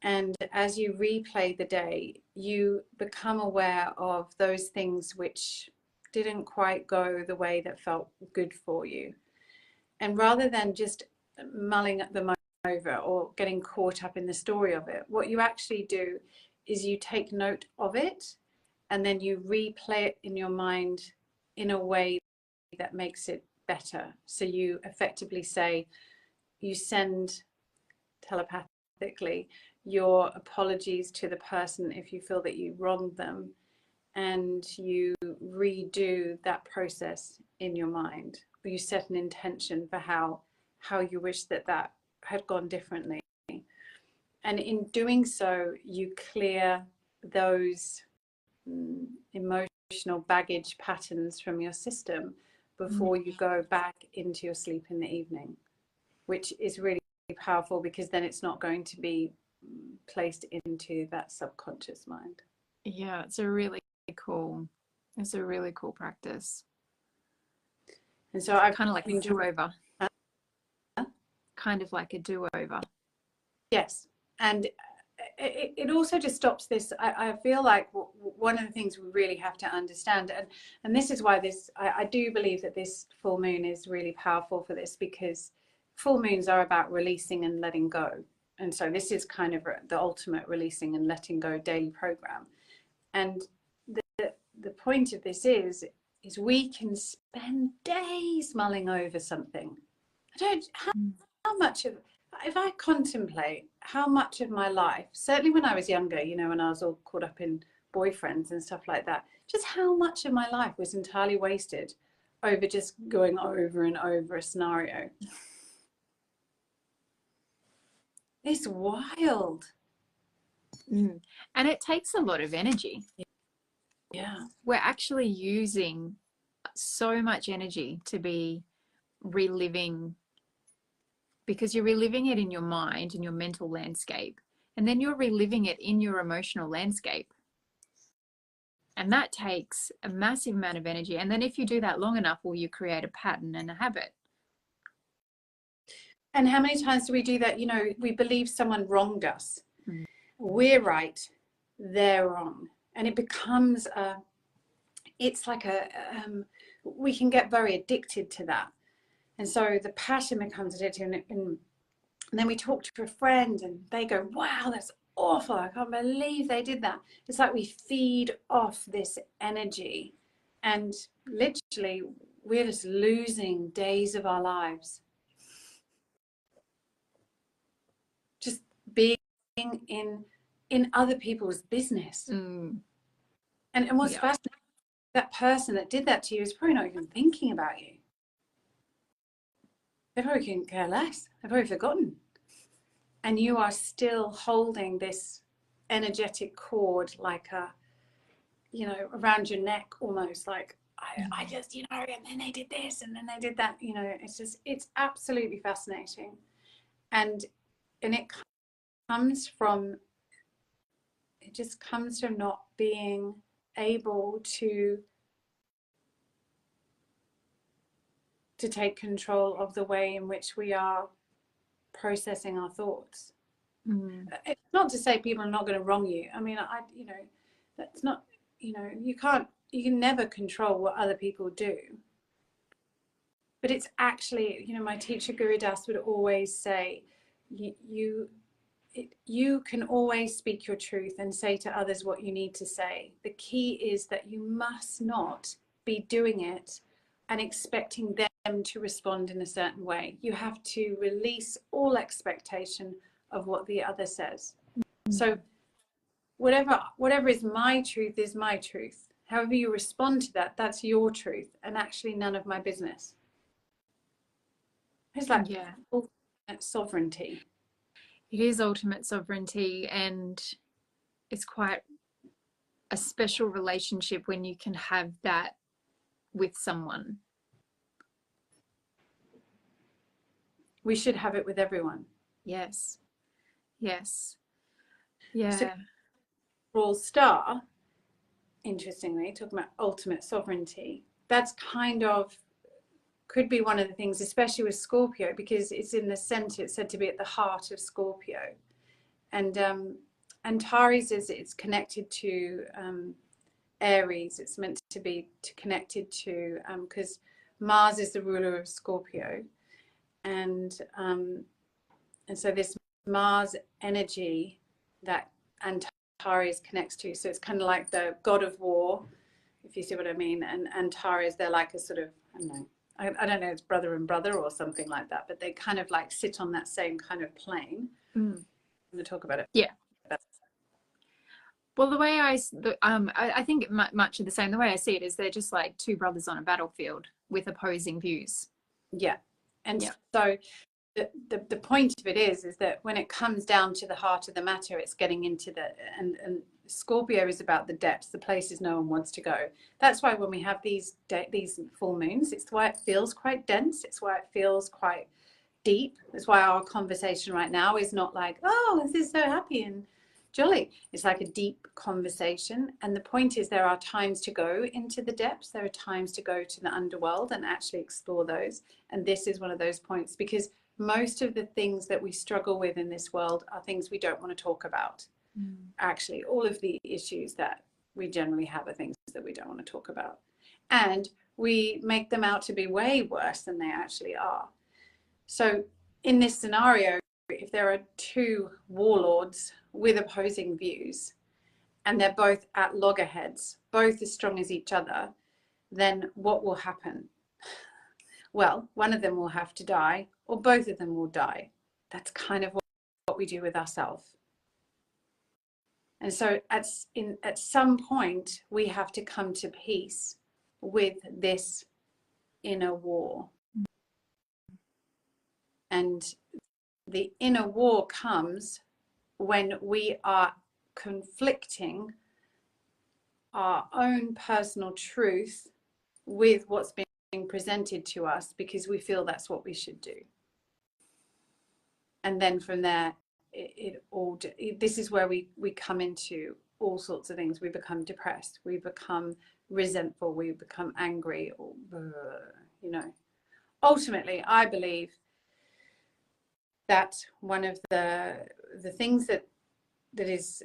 And as you replay the day, you become aware of those things which didn't quite go the way that felt good for you. And rather than just mulling them over or getting caught up in the story of it, what you actually do is you take note of it, and then you replay it in your mind in a way that makes it better. So you effectively say, you send telepathically your apologies to the person if you feel that you wronged them, and you redo that process in your mind. You set an intention for how you wish that had gone differently. And in doing so, you clear those emotional baggage patterns from your system before you go back into your sleep in the evening, which is really powerful, because then it's not going to be placed into that subconscious mind. Yeah, it's a really cool practice. And so I've kind of like a do-over. Huh? Kind of like a do-over. Yes. And it also just stops this. I feel like one of the things we really have to understand, and this is why I do believe that this full moon is really powerful for this, because full moons are about releasing and letting go. And so this is kind of the ultimate releasing and letting go daily program. And the point of this is we can spend days mulling over something. How much of, if I contemplate how much of my life, certainly when I was younger, you know, when I was all caught up in boyfriends and stuff like that, just how much of my life was entirely wasted over just going over and over a scenario. It's wild. And it takes a lot of energy. Yeah. We're actually using so much energy to be reliving, because you're reliving it in your mind, in your mental landscape, and then you're reliving it in your emotional landscape. And that takes a massive amount of energy. And then if you do that long enough, well, you create a pattern and a habit. And how many times do we do that? You know, we believe someone wronged us. We're right, they're wrong. And it becomes it's like we can get very addicted to that. And so the pattern becomes addictive. And then we talk to a friend and they go, wow, that's awful. I can't believe they did that. It's like we feed off this energy, and literally we're just losing days of our lives. Just being in other people's business. And what's fascinating, that person that did that to you is probably not even thinking about you. They probably couldn't care less. They've probably forgotten. And you are still holding this energetic cord, like you know, around your neck, almost like, I just, you know, and then they did this and then they did that. You know, it's absolutely fascinating. And it comes from, it just comes from not being able to take control of the way in which we are processing our thoughts. It's not to say people are not going to wrong you. I mean, you know, that's not, you know, you can never control what other people do. But it's actually, you know, my teacher Guru Das would always say, you can always speak your truth and say to others what you need to say. The key is that you must not be doing it and expecting them to respond in a certain way. You have to release all expectation of what the other says. So whatever is my truth is my truth. However you respond to that, that's your truth, and actually none of my business. It's like ultimate sovereignty. It is ultimate sovereignty, and it's quite a special relationship when you can have that with someone. We should have it with everyone. Yes. Yes. Yeah. So, Royal Star, interestingly, talking about ultimate sovereignty, that's kind of could be one of the things, especially with Scorpio, because it's in the center. It's said to be at the heart of Scorpio, and Antares it's connected to Aries. It's meant to be connected to because Mars is the ruler of Scorpio, and so this Mars energy that Antares connects to. So it's kind of like the god of war, if you see what I mean. And Antares, they're like a sort of, I don't know, it's brother and brother or something like that, but they kind of like sit on that same kind of plane. I'm going to talk about it. Yeah. Well, the way I think much of the same. The way I see it is they're just like two brothers on a battlefield with opposing views. Yeah. And so the point of it is that when it comes down to the heart of the matter, it's getting into and Scorpio is about the depths, the places no one wants to go. That's why when we have these full moons, it's why it feels quite dense. It's why it feels quite deep. That's why our conversation right now is not like, oh, this is so happy and jolly. It's like a deep conversation. And the point is, there are times to go into the depths. There are times to go to the underworld and actually explore those. And this is one of those points, because most of the things that we struggle with in this world are things we don't want to talk about. Actually, all of the issues that we generally have are things that we don't want to talk about. And we make them out to be way worse than they actually are. So in this scenario, if there are two warlords with opposing views and they're both at loggerheads, both as strong as each other, then what will happen? Well, one of them will have to die, or both of them will die. That's kind of what we do with ourselves. And so at some point, we have to come to peace with this inner war. And the inner war comes when we are conflicting our own personal truth with what's being presented to us, because we feel that's what we should do. And then from there, this is where we come into all sorts of things. We become depressed, we become resentful, we become angry, or ultimately I believe that one of the things that is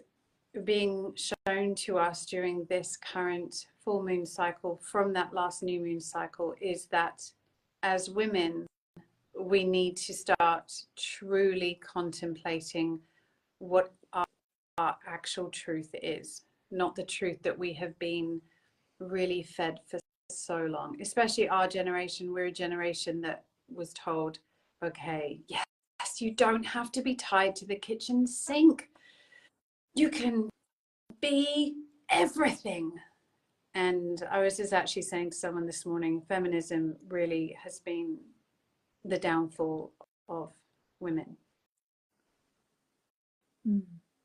being shown to us during this current full moon cycle from that last new moon cycle is that as women, we need to start truly contemplating what our actual truth is, not the truth that we have been really fed for so long. Especially our generation. We're a generation that was told, okay, yes, you don't have to be tied to the kitchen sink. You can be everything. And I was just actually saying to someone this morning, feminism really has been the downfall of women.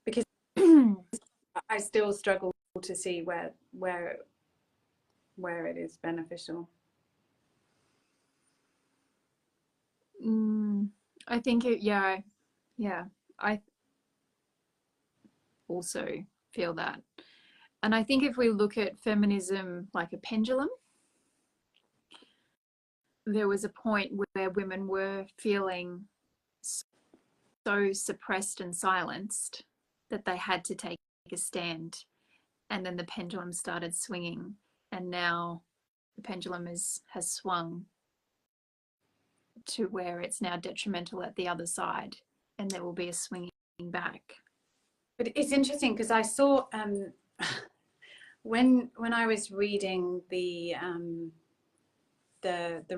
Because I still struggle to see where it is beneficial. I think I also feel that. And I think if we look at feminism like a pendulum, there was a point where women were feeling so suppressed and silenced that they had to take a stand. And then the pendulum started swinging. And now the pendulum has swung to where it's now detrimental at the other side. And there will be a swinging back. But it's interesting because I saw when I was reading the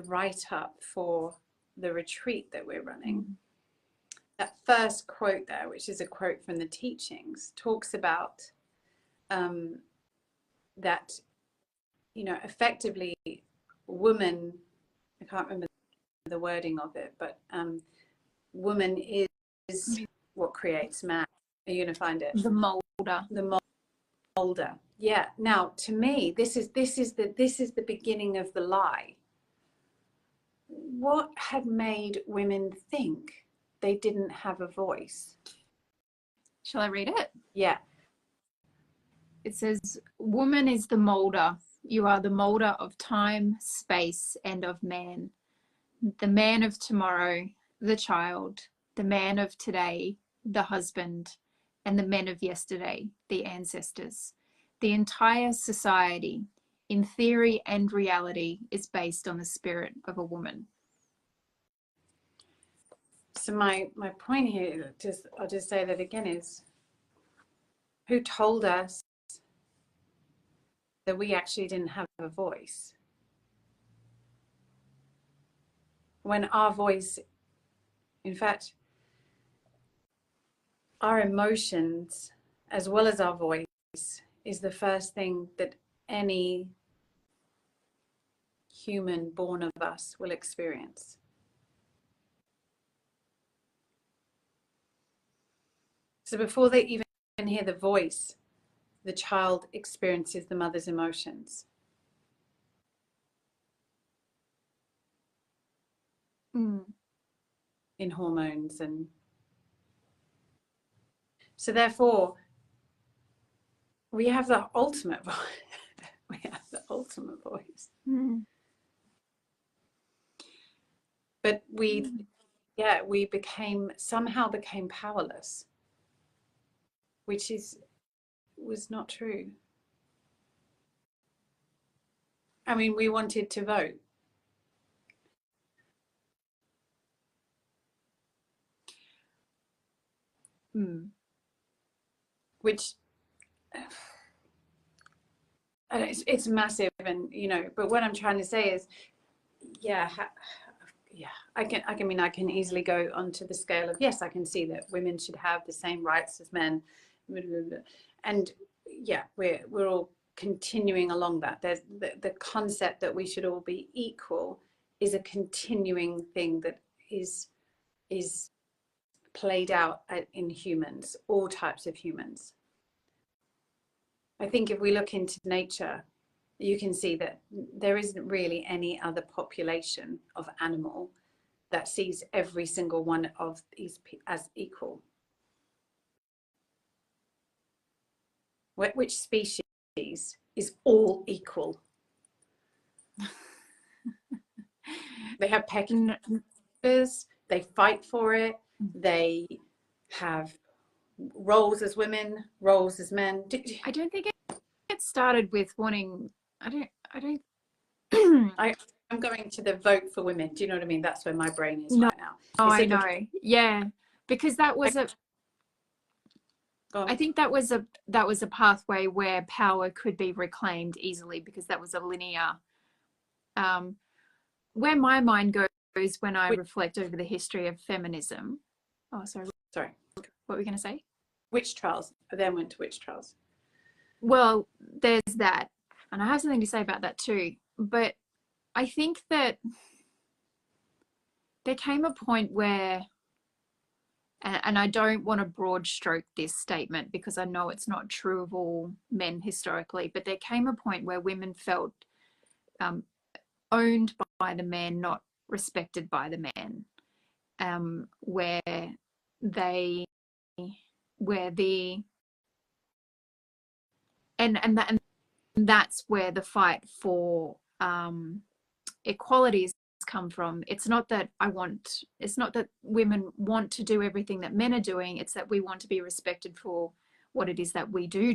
write-up for the retreat that we're running, that first quote there, which is a quote from the teachings, talks about that, effectively woman, I can't remember the wording of it, but woman is what creates man. Are you going to find it? The molder. The molder. Yeah. Now, to me, this is the beginning of the lie. What had made women think they didn't have a voice? Shall I read it? Yeah. It says, woman is the molder. You are the molder of time, space, and of man. The man of tomorrow, the child. The man of today, the husband. And the men of yesterday, the ancestors. The entire society, in theory and reality, is based on the spirit of a woman. So my point here, I'll just say that again, is who told us that we actually didn't have a voice? When our voice, in fact, our emotions, as well as our voice, is the first thing that any human born of us will experience. So before they even hear the voice, the child experiences the mother's emotions. In hormones. And so therefore we have the ultimate voice. We have the ultimate voice. But we somehow became powerless, which was not true. I mean, we wanted to vote. Which it's massive, and but what I'm trying to say is, I can easily go onto the scale of, yes, I can see that women should have the same rights as men, and we're all continuing along that. There's the concept that we should all be equal is a continuing thing that is played out in humans, all types of humans. I think if we look into nature, you can see that there isn't really any other population of animal that sees every single one of these as equal. Which species is all equal? They have pecking order, they fight for it, they have roles as women, roles as men. I don't think it started with wanting. I'm going to the vote for women. Do you know what I mean? That's where my brain is right now. Oh, I know. Yeah, because that was I think that was a pathway where power could be reclaimed easily, because that was a linear. Where my mind goes when I reflect over the history of feminism. Oh, sorry. Sorry. What were we going to say? Witch trials. I then went to witch trials. Well, there's that. And I have something to say about that too. But I think that there came a point where, and I don't want to broad stroke this statement because I know it's not true of all men historically, but there came a point where women felt owned by the man, not respected by the man, where that's where the fight for equalities come from. It's not that women want to do everything that men are doing, it's that we want to be respected for what it is that we do,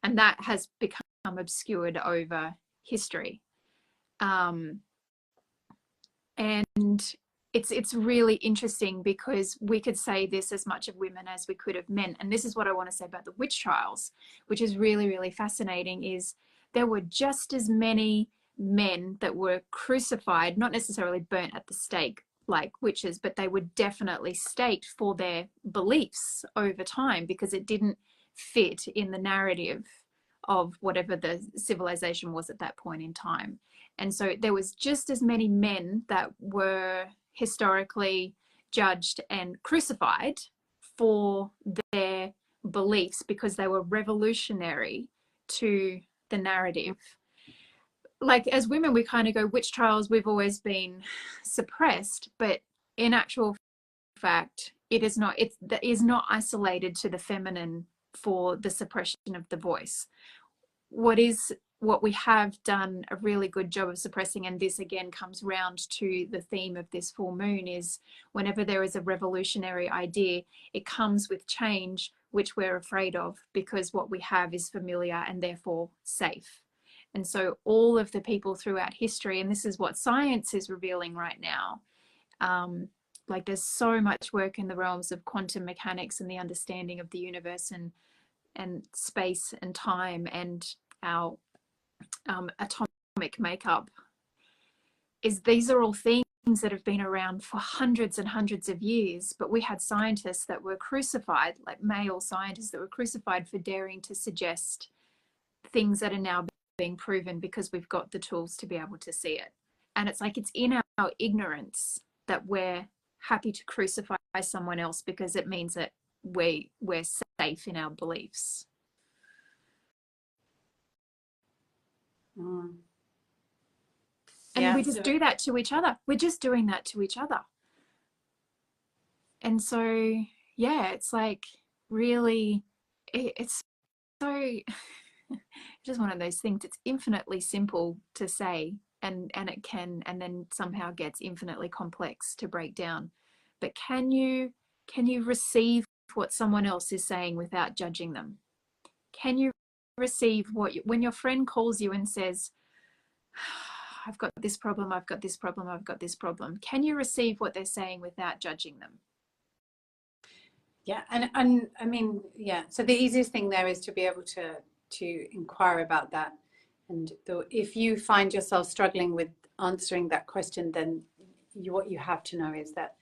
and that has become obscured over history. And it's really interesting because we could say this as much of women as we could of men. And this is what I want to say about the witch trials, which is really, really fascinating, is there were just as many men that were crucified, not necessarily burnt at the stake like witches, but they were definitely staked for their beliefs over time because it didn't fit in the narrative of whatever the civilization was at that point in time. And so there was just as many men that were historically judged and crucified for their beliefs because they were revolutionary to the narrative. Like, as women, we kind of go, witch trials, we've always been suppressed, but in actual fact, it is not isolated to the feminine for the suppression of the voice. What we have done a really good job of suppressing, and this again comes round to the theme of this full moon, is whenever there is a revolutionary idea, it comes with change, which we're afraid of because what we have is familiar and therefore safe. And so all of the people throughout history, and this is what science is revealing right now, like there's so much work in the realms of quantum mechanics and the understanding of the universe and space and time and our atomic makeup, is these are all things that have been around for hundreds and hundreds of years, but we had scientists that were crucified, like male scientists that were crucified for daring to suggest things that are now being proven because we've got the tools to be able to see it. And it's like, it's in our ignorance that we're happy to crucify someone else because it means that we're safe in our beliefs. Mm. And Yeah, we just do that to each other. We're just doing that to each other. And so, yeah, it's like really, it's so just one of those things. It's infinitely simple to say, and it can, and then somehow gets infinitely complex to break down. But can you receive what someone else is saying without judging them? Can you receive when your friend calls you and says, I've got this problem, I've got this problem, I've got this problem. Can you receive what they're saying without judging them? yeah, and I mean, yeah. So the easiest thing there is to be able to inquire about that, and if you find yourself struggling with answering that question, then what you have to know is that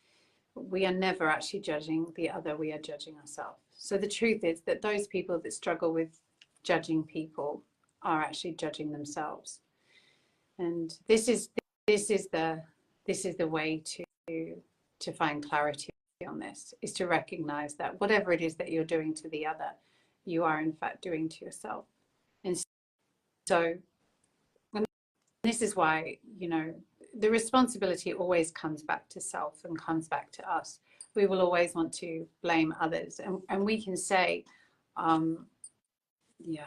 we are never actually judging the other, we are judging ourselves. So the truth is that those people that struggle with judging people are actually judging themselves. And this is the way to find clarity on this, is to recognize that whatever it is that you're doing to the other, you are in fact doing to yourself. And so, and this is why, you know, the responsibility always comes back to self and comes back to us. We will always want to blame others, and we can say, yeah,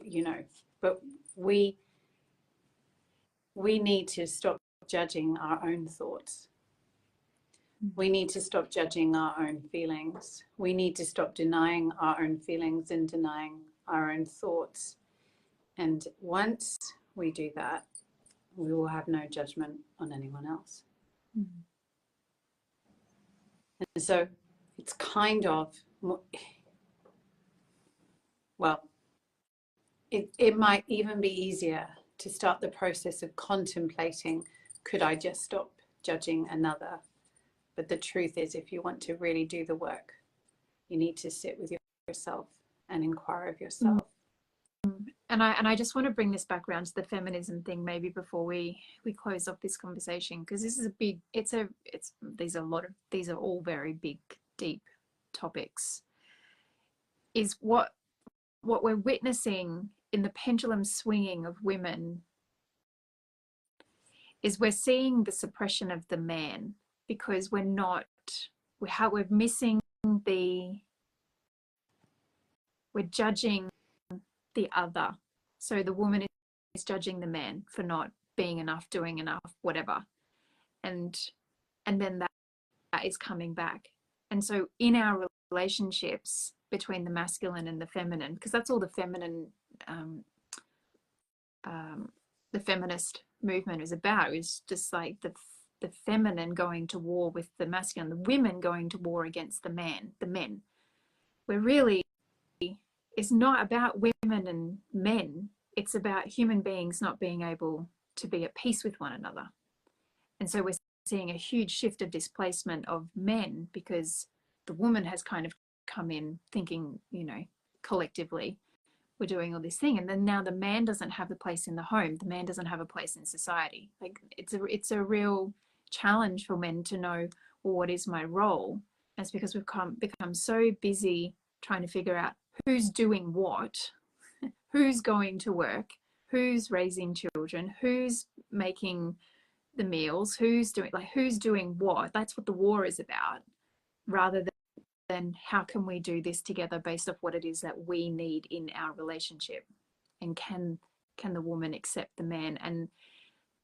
you know, but we need to stop judging our own thoughts. We need to stop judging our own feelings. We need to stop denying our own feelings and denying our own thoughts. And once we do that, we will have no judgment on anyone else. Mm-hmm. And so it's kind of, well, it might even be easier to start the process of contemplating, could I just stop judging another? But the truth is, if you want to really do the work, you need to sit with yourself and inquire of yourself. And I just want to bring this back around to the feminism thing, maybe before we close off this conversation, because this is a big, these are all very big, deep topics. Is what we're witnessing in the pendulum swinging of women is we're seeing the suppression of the man, because we're missing we're judging the other. So the woman is judging the man for not being enough, doing enough, whatever. And then that is coming back. And so in our relationships between the masculine and the feminine, because that's all the feminine, the feminist movement is about, is just like the feminine going to war with the masculine, the women going to war against the men. We're really, it's not about women and men. It's about human beings not being able to be at peace with one another. And so we're seeing a huge shift of displacement of men, because the woman has kind of come in thinking, you know, collectively, we're doing all this thing. And then now the man doesn't have a place in the home. The man doesn't have a place in society. Like it's a real challenge for men to know, well, what is my role? And it's because we've become so busy trying to figure out who's doing what, who's going to work, who's raising children, who's making the meals, who's doing what. That's what the war is about, rather than how can we do this together based off what it is that we need in our relationship, and can the woman accept the man. And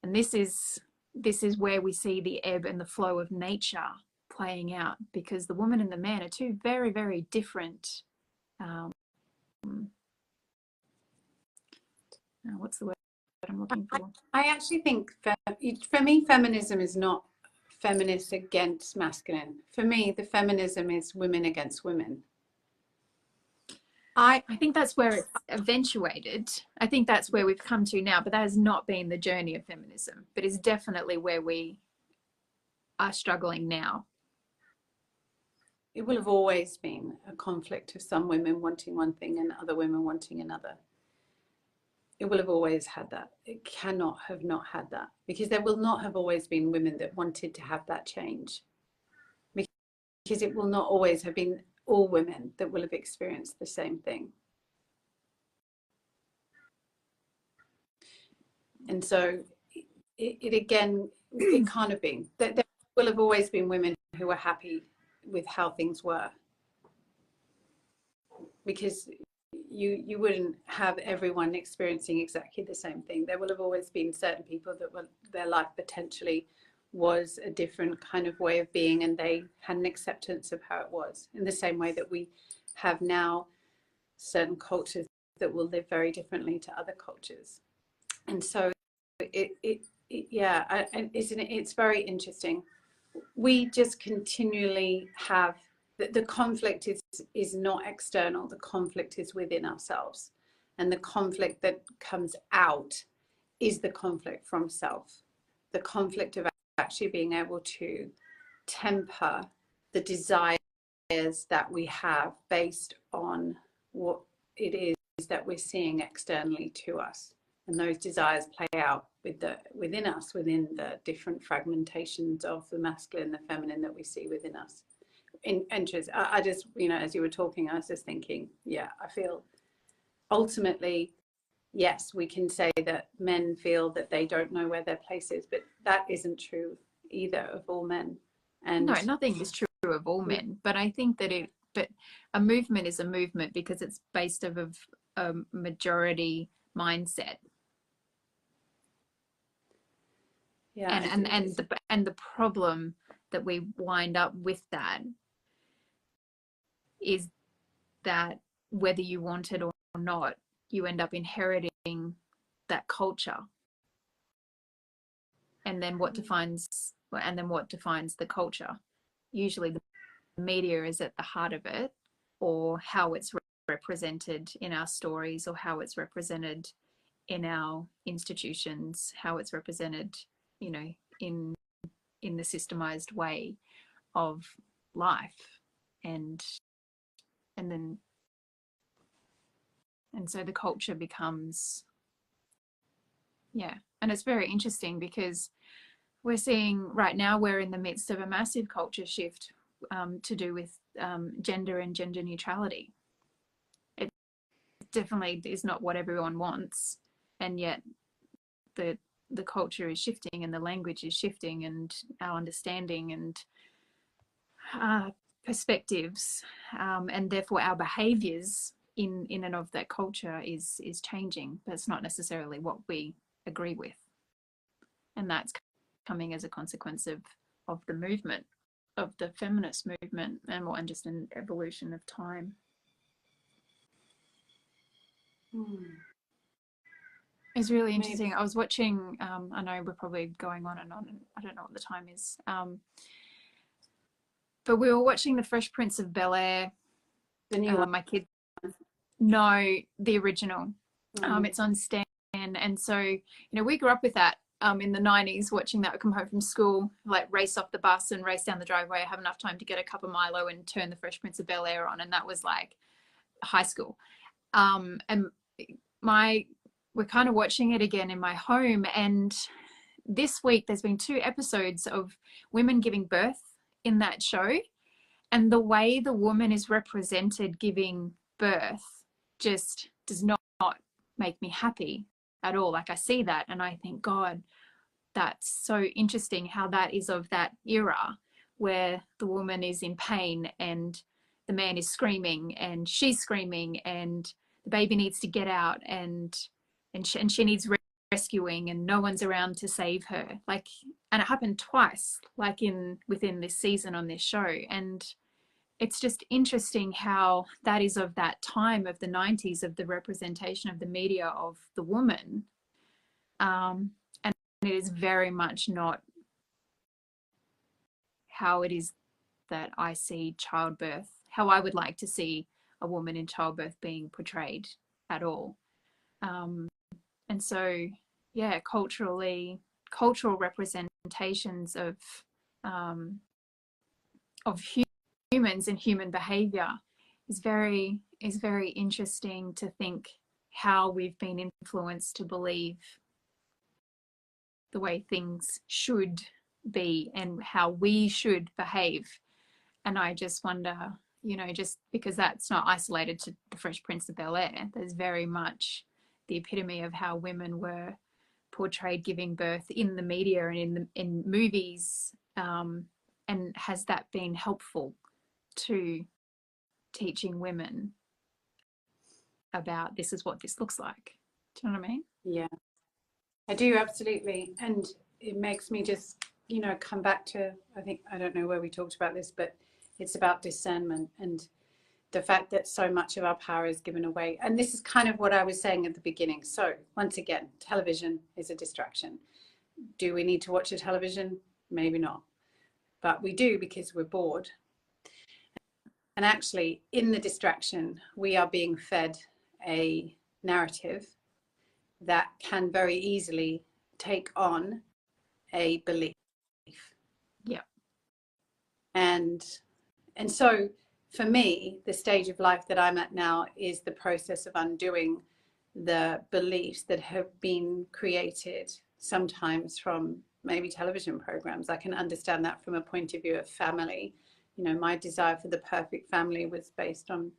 this is where we see the ebb and the flow of nature playing out, because the woman and the man are two very, very different what's the word I'm looking for? I actually think, for me, feminism is not feminist against masculine. For me, the feminism is women against women. I think that's where it's eventuated. I think that's where we've come to now, but that has not been the journey of feminism, but it's definitely where we are struggling now. It will have always been a conflict of some women wanting one thing and other women wanting another. It will have always had that. It cannot have not had that, because there will not have always been women that wanted to have that change, because it will not always have been all women that will have experienced the same thing. And so it again, it can't have been. There will have always been women who were happy with how things were, because you wouldn't have everyone experiencing exactly the same thing. There will have always been certain people that were, their life potentially was a different kind of way of being, and they had an acceptance of how it was, in the same way that we have now certain cultures that will live very differently to other cultures. And so it's very interesting. We just continually have the conflict is not external. The conflict is within ourselves, and the conflict that comes out is the conflict from self, the conflict of actually being able to temper the desires that we have based on what it is that we're seeing externally to us. And those desires play out within us, within the different fragmentations of the masculine, the feminine that we see within us. I just, as you were talking, I was just thinking, I feel ultimately, yes, we can say that men feel that they don't know where their place is, but that isn't true either of all men. And no, nothing is true of all men, but I think that a movement is a movement because it's based off of a majority mindset. Yeah, and the problem that we wind up with that is that whether you want it or not, you end up inheriting that culture. And then what defines the culture? Usually the media is at the heart of it, or how it's represented in our stories, or how it's represented in our institutions, how it's represented, in the systemized way of life. And so the culture becomes, and it's very interesting because we're seeing right now, we're in the midst of a massive culture shift to do with gender and gender neutrality. It definitely is not what everyone wants, and yet the culture is shifting, and the language is shifting, and our understanding and perspectives, and therefore our behaviors in and of that culture is changing, but it's not necessarily what we agree with. And that's coming as a consequence of the movement, of the feminist movement, and just an evolution of time. It's really interesting. I was watching, I know we're probably going on and I don't know what the time is, but we were watching The Fresh Prince of Bel-Air. The new one? My kids, no, the original. It's on Stan, and so we grew up with that in the 90s, watching that. Come home from school, like race off the bus and race down the driveway, have enough time to get a cup of Milo and turn The Fresh Prince of Bel-Air on, and that was like high school. And we're kind of watching it again in my home, and this week there's been 2 episodes of women giving birth in that show, and the way the woman is represented giving birth just does not make me happy at all. Like, I see that and I think, God, that's so interesting how that is of that era where the woman is in pain and the man is screaming and she's screaming and the baby needs to get out and she needs rescuing and no one's around to save her. Like, and it happened twice, like within this season on this show. And it's just interesting how that is of that time of the 90s, of the representation of the media of the woman. And it is very much not how it is that I see childbirth, how I would like to see a woman in childbirth being portrayed at all. And so, cultural representations of humans and human behavior is very interesting to think how we've been influenced to believe the way things should be and how we should behave. And I just wonder, you know, just because that's not isolated to the Fresh Prince of Bel-Air, there's very much the epitome of how women were portrayed giving birth in the media and in movies. And has that been helpful to teaching women about this is what this looks like? Do you know what I mean? Yeah, I do, absolutely. And it makes me just, you know, come back to, I think, I don't know where we talked about this, but it's about discernment and the fact that so much of our power is given away. And this is kind of what I was saying at the beginning. So once again, television is a distraction. Do we need to watch a television? Maybe not. But we do because we're bored. And actually, in the distraction, we are being fed a narrative that can very easily take on a belief. Yeah. And so for me, the stage of life that I'm at now is the process of undoing the beliefs that have been created sometimes from maybe television programs. I can understand that from a point of view of family. You know, my desire for the perfect family was based on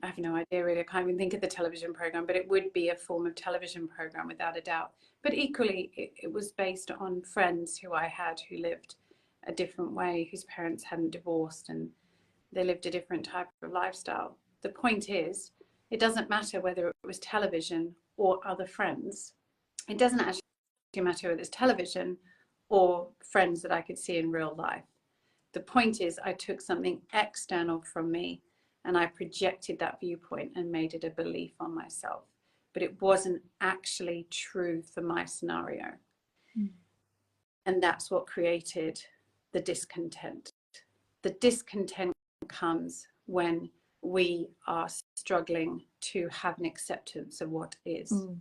I have no idea really, I can't even think of the television program, but it would be a form of television program without a doubt. But equally, it was based on friends who I had who lived a different way, whose parents hadn't divorced and they lived a different type of lifestyle. The point is, it doesn't matter whether it was television or other friends. It doesn't actually matter whether it's television or friends that I could see in real life. The point is, I took something external from me and I projected that viewpoint and made it a belief on myself. But it wasn't actually true for my scenario. Mm. And that's what created the discontent. The discontent comes when we are struggling to have an acceptance of what is. Mm.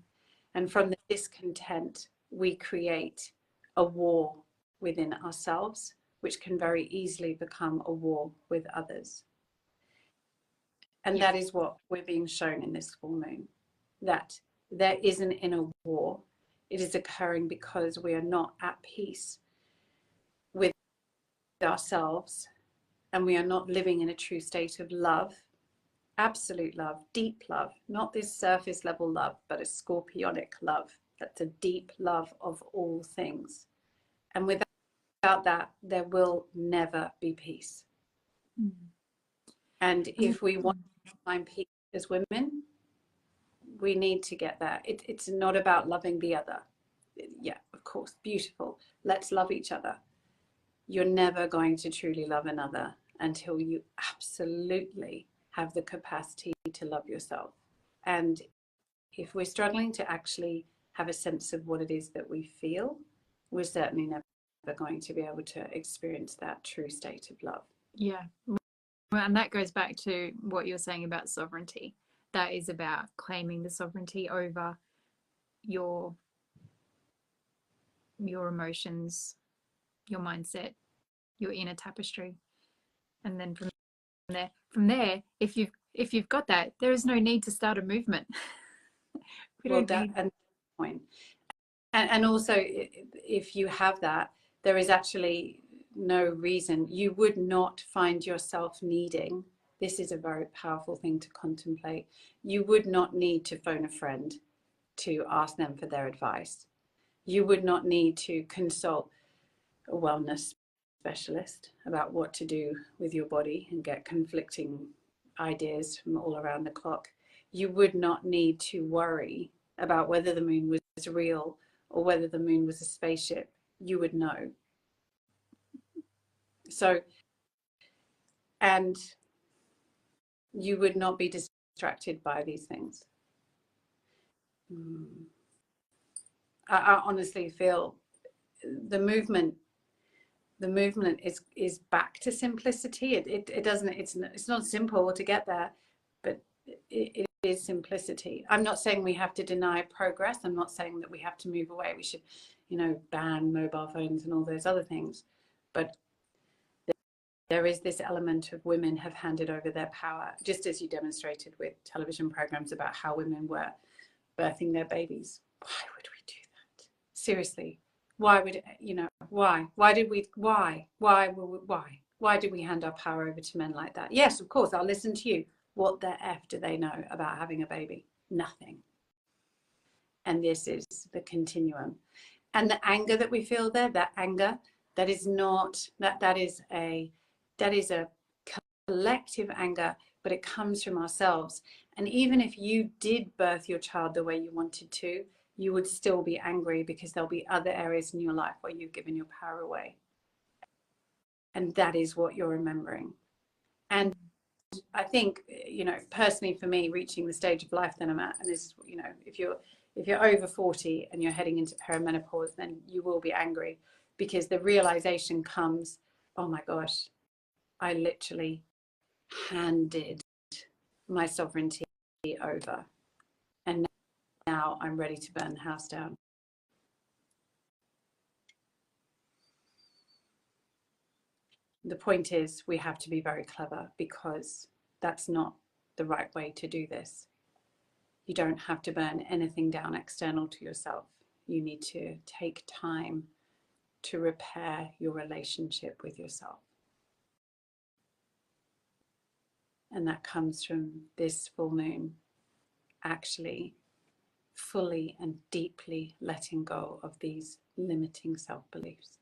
And from the discontent, we create a war within ourselves, which can very easily become a war with others. And that is what we're being shown in this full moon, that there is an inner war. It is occurring because we are not at peace with ourselves and we are not living in a true state of love, absolute love, deep love, not this surface level love, but a scorpionic love. That's a deep love of all things. And without that, there will never be peace. Mm. And if we want to find peace as women, we need to get there. It's not about loving the other. Yeah, of course, beautiful. Let's love each other. You're never going to truly love another until you absolutely have the capacity to love yourself. And if we're struggling to actually have a sense of what it is that we feel, we're certainly never going to be able to experience that true state of love. Yeah. Well, and that goes back to what you're saying about sovereignty. That is about claiming the sovereignty over your emotions, your mindset, your inner tapestry. And then from there, if you've got that, there is no need to start a movement. And also, if you have that, there is actually no reason. You would not find yourself needing, this is a very powerful thing to contemplate, you would not need to phone a friend to ask them for their advice. You would not need to consult a wellness specialist about what to do with your body and get conflicting ideas from all around the clock. You would not need to worry about whether the moon was real or whether the moon was a spaceship. You would know. So, and you would not be distracted by these things. I honestly feel the movement is back to simplicity. It doesn't, it's not simple to get there, but it is simplicity. I'm not saying we have to deny progress. I'm not saying that we have to move away. We should, ban mobile phones and all those other things. But there is this element of women have handed over their power, just as you demonstrated with television programs about how women were birthing their babies. Why would we do that? Seriously. Why would, why did we, why? Why do we hand our power over to men like that? Yes, of course, I'll listen to you. What the F do they know about having a baby? Nothing. And this is the continuum. And the anger that we feel there, that anger, that is not, that is a collective anger, but it comes from ourselves. And even if you did birth your child the way you wanted to, you would still be angry because there'll be other areas in your life where you've given your power away. And that is what you're remembering. And I think, you know, personally for me, reaching the stage of life that I'm at, and this, you know, if you're over 40 and you're heading into perimenopause, then you will be angry, because the realization comes, oh my gosh, I literally handed my sovereignty over, and now I'm ready to burn the house down. The point is, we have to be very clever, because that's not the right way to do this. You don't have to burn anything down external to yourself. You need to take time to repair your relationship with yourself. And that comes from this full moon actually fully and deeply letting go of these limiting self-beliefs.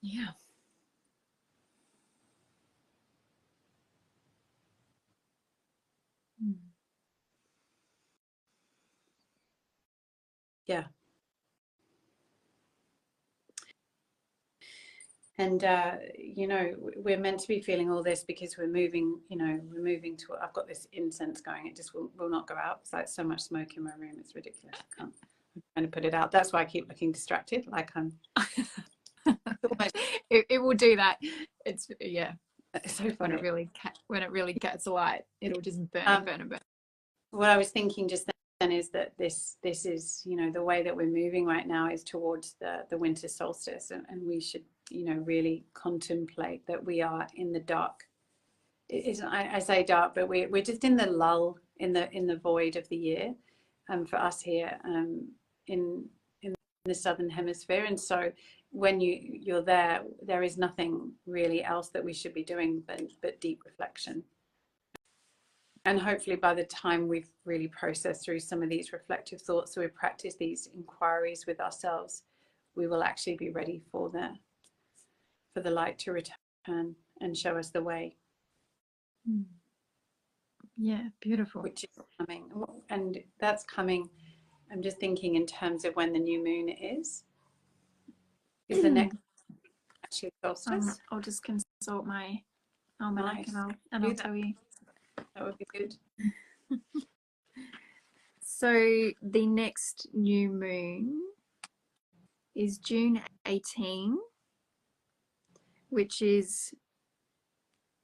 Yeah. Yeah. And, you know, we're meant to be feeling all this because we're moving, you know, we're moving to, I've got this incense going. It just will not go out. It's like so much smoke in my room. It's ridiculous. I'm trying to put it out. That's why I keep looking distracted. Like I'm. it will do that. It's, yeah. It's so funny. When it really gets light, it'll just burn. What I was thinking just then is that this is, you know, the way that we're moving right now is towards the winter solstice, and we should, you know, really contemplate that we are in the dark. I say dark, but we're just in the lull, in the void of the year, for us here in the southern hemisphere. And so when you're there is nothing really else that we should be doing but deep reflection. And hopefully by the time we've really processed through some of these reflective thoughts, so we practice these inquiries with ourselves, we will actually be ready for the light to return and show us the way. Yeah, beautiful. Which is coming. And that's coming, I'm just thinking in terms of when the new moon is the next actually solstice. I'll just consult my almanac. Nice. and I'll tell you. That would be good. So the next new moon is June 18, which is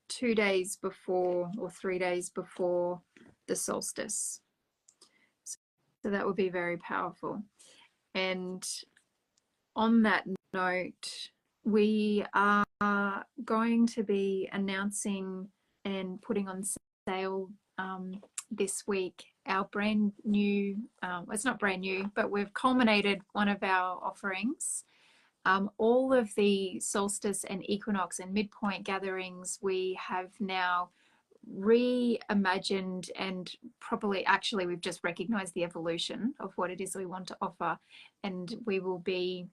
2 days before or 3 days before the solstice. So that will be very powerful. And on that note, we are going to be announcing and putting on sale this week our brand new, it's not brand new, but we've culminated one of our offerings. All of the solstice and equinox and midpoint gatherings we have now reimagined and properly, actually we've just recognized the evolution of what it is we want to offer, and we will be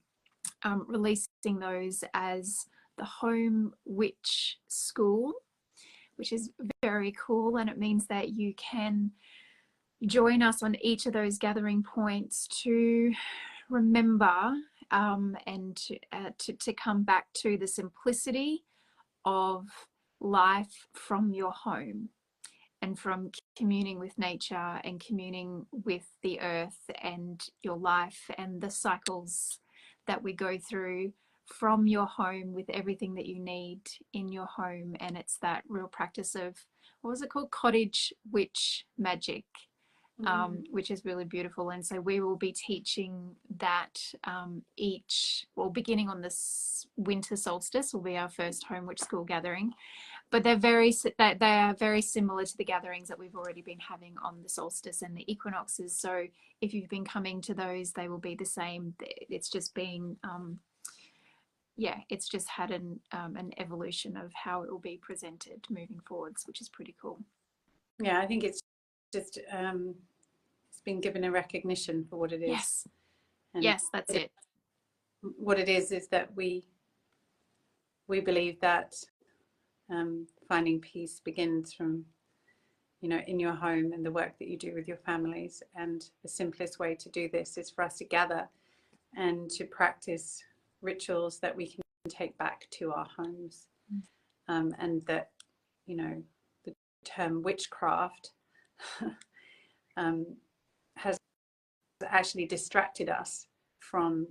releasing those as the Home Witch School, which is very cool, and it means that you can join us on each of those gathering points to remember and to come back to the simplicity of life from your home, and from communing with nature and communing with the earth and your life and the cycles that we go through from your home, with everything that you need in your home. And it's that real practice of, what was it called? Cottage witch magic. Which is really beautiful. And so we will be teaching that beginning on this winter solstice will be our first Home Witch School gathering. but they are very similar to the gatherings that we've already been having on the solstice and the equinoxes. So if you've been coming to those, they will be the same. It's just been it's just had an evolution of how it will be presented moving forwards, which is pretty cool. Yeah, I think it's just it's been given a recognition for what it is. Yes. And yes, that's it. What it is that we believe that finding peace begins from, in your home and the work that you do with your families. And the simplest way to do this is for us to gather and to practice rituals that we can take back to our homes. And that, the term witchcraft has actually distracted us from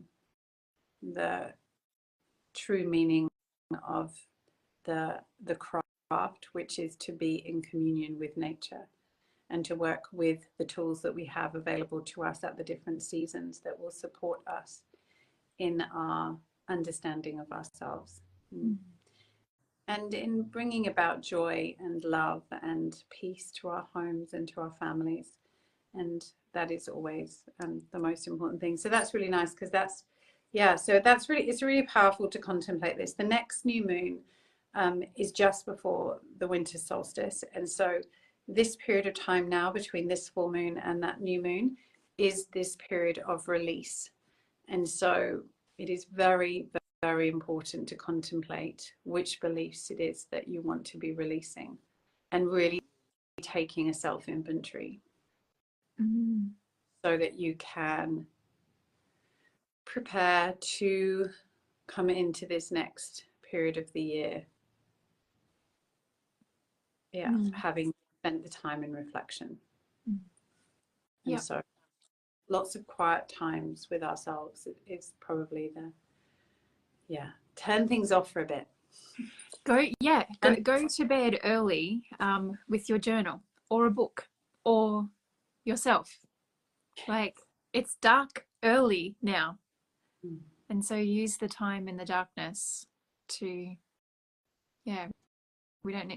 the true meaning of the craft, which is to be in communion with nature and to work with the tools that we have available to us at the different seasons that will support us in our understanding of ourselves. And in bringing about joy and love and peace to our homes and to our families. And that is always the most important thing. So that's really nice, because it's really powerful to contemplate this. The next new moon is just before the winter solstice. And so this period of time now between this full moon and that new moon is this period of release. And so it is very, very important to contemplate which beliefs it is that you want to be releasing, and really taking a self-inventory so that you can prepare to come into this next period of the year having spent the time in reflection. And so lots of quiet times with ourselves is probably turn things off for a bit. Go to bed early with your journal or a book or yourself. Like, it's dark early now, and so use the time in the darkness to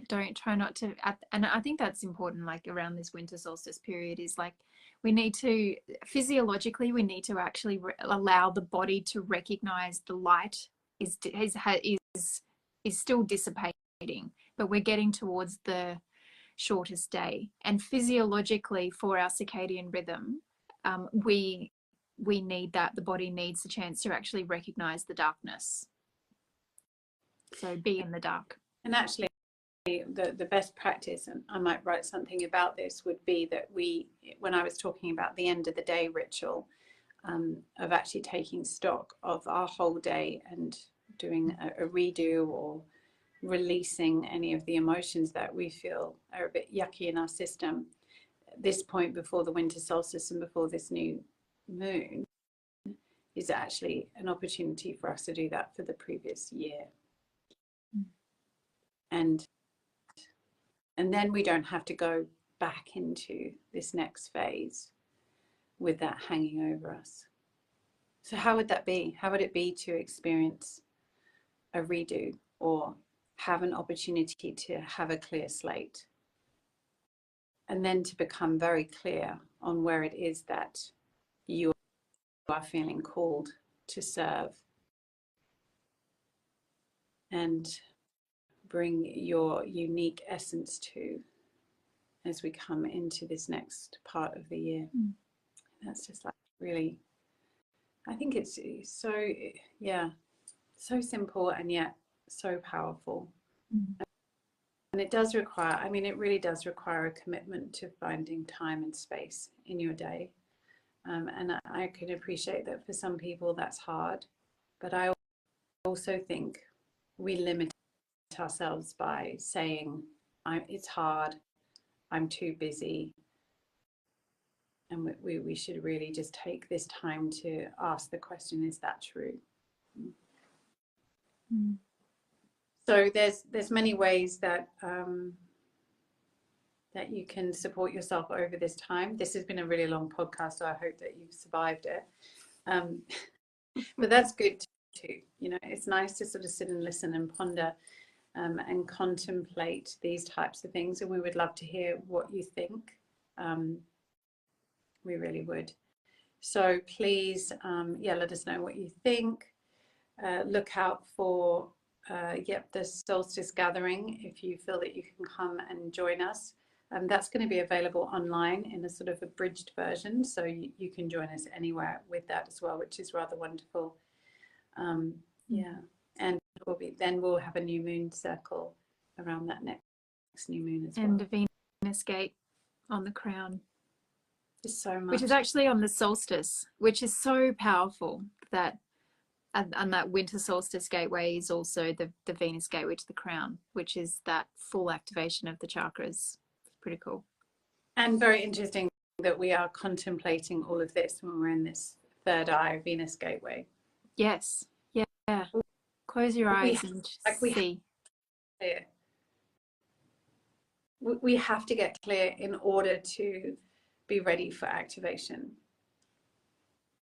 don't try not to, and I think that's important, like around this winter solstice period, is like we need to physiologically actually allow the body to recognize the light is still dissipating, but we're getting towards the shortest day. And physiologically, for our circadian rhythm, we need that. The body needs the chance to actually recognize the darkness. So be in the dark. And actually, the best practice, and I might write something about this, would be that when I was talking about the end of the day ritual, of actually taking stock of our whole day and doing a redo or releasing any of the emotions that we feel are a bit yucky in our system at this point before the winter solstice and before this new moon, is actually an opportunity for us to do that for the previous year. And then we don't have to go back into this next phase with that hanging over us. So how would that be? How would it be to experience a redo, or have an opportunity to have a clear slate, and then to become very clear on where it is that you are feeling called to serve, and bring your unique essence to as we come into this next part of the year. That's just like really, I think it's so simple and yet so powerful. And it does require, it really does require a commitment to finding time and space in your day. And I can appreciate that for some people that's hard, but I also think we limit ourselves by saying, it's hard, I'm too busy. And we should really just take this time to ask the question, is that true? So there's many ways that that you can support yourself over this time. This has been a really long podcast, so I hope that you've survived it. But that's good too. It's nice to sort of sit and listen and ponder. and contemplate these types of things. And we would love to hear what you think. We really would. So please, let us know what you think. Look out for the solstice gathering if you feel that you can come and join us. That's going to be available online in a sort of abridged version, so you can join us anywhere with that as well, which is rather wonderful. And we'll have a new moon circle around that next new moon as well. And a Venus gate on the crown. So much. Which is actually on the solstice, which is so powerful that, and that winter solstice gateway is also the Venus gateway to the crown, which is that full activation of the chakras. It's pretty cool. And very interesting that we are contemplating all of this when we're in this third eye Venus gateway. Yes. Yeah. Close your eyes and see. We have to get clear in order to be ready for activation.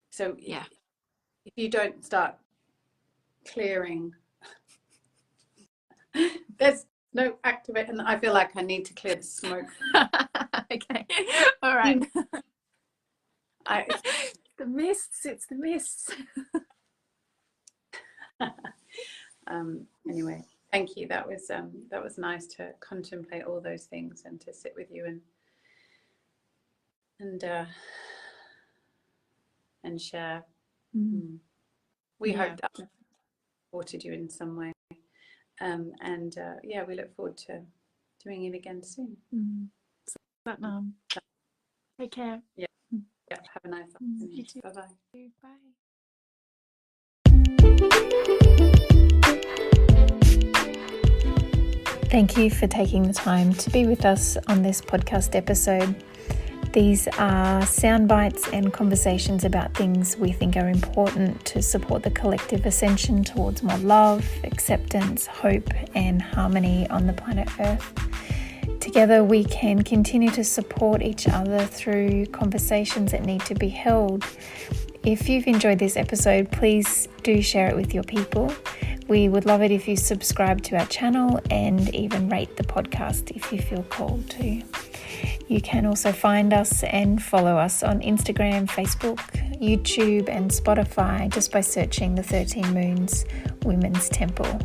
So if you don't start clearing, there's no activate. And I feel like I need to clear the smoke. Okay, all right. The mists. It's the mists. Anyway, thank you. That was nice to contemplate all those things and to sit with you and share. We hope that supported you in some way, we look forward to doing it again soon. Take care. Have a nice afternoon. You too. Bye-bye. Bye. Thank you for taking the time to be with us on this podcast episode. These are sound bites and conversations about things we think are important to support the collective ascension towards more love, acceptance, hope, and harmony on the planet Earth. Together we can continue to support each other through conversations that need to be held. If you've enjoyed this episode, please do share it with your people. We would love it if you subscribe to our channel and even rate the podcast if you feel called to. You can also find us and follow us on Instagram, Facebook, YouTube and Spotify just by searching the 13 Moons Women's Temple.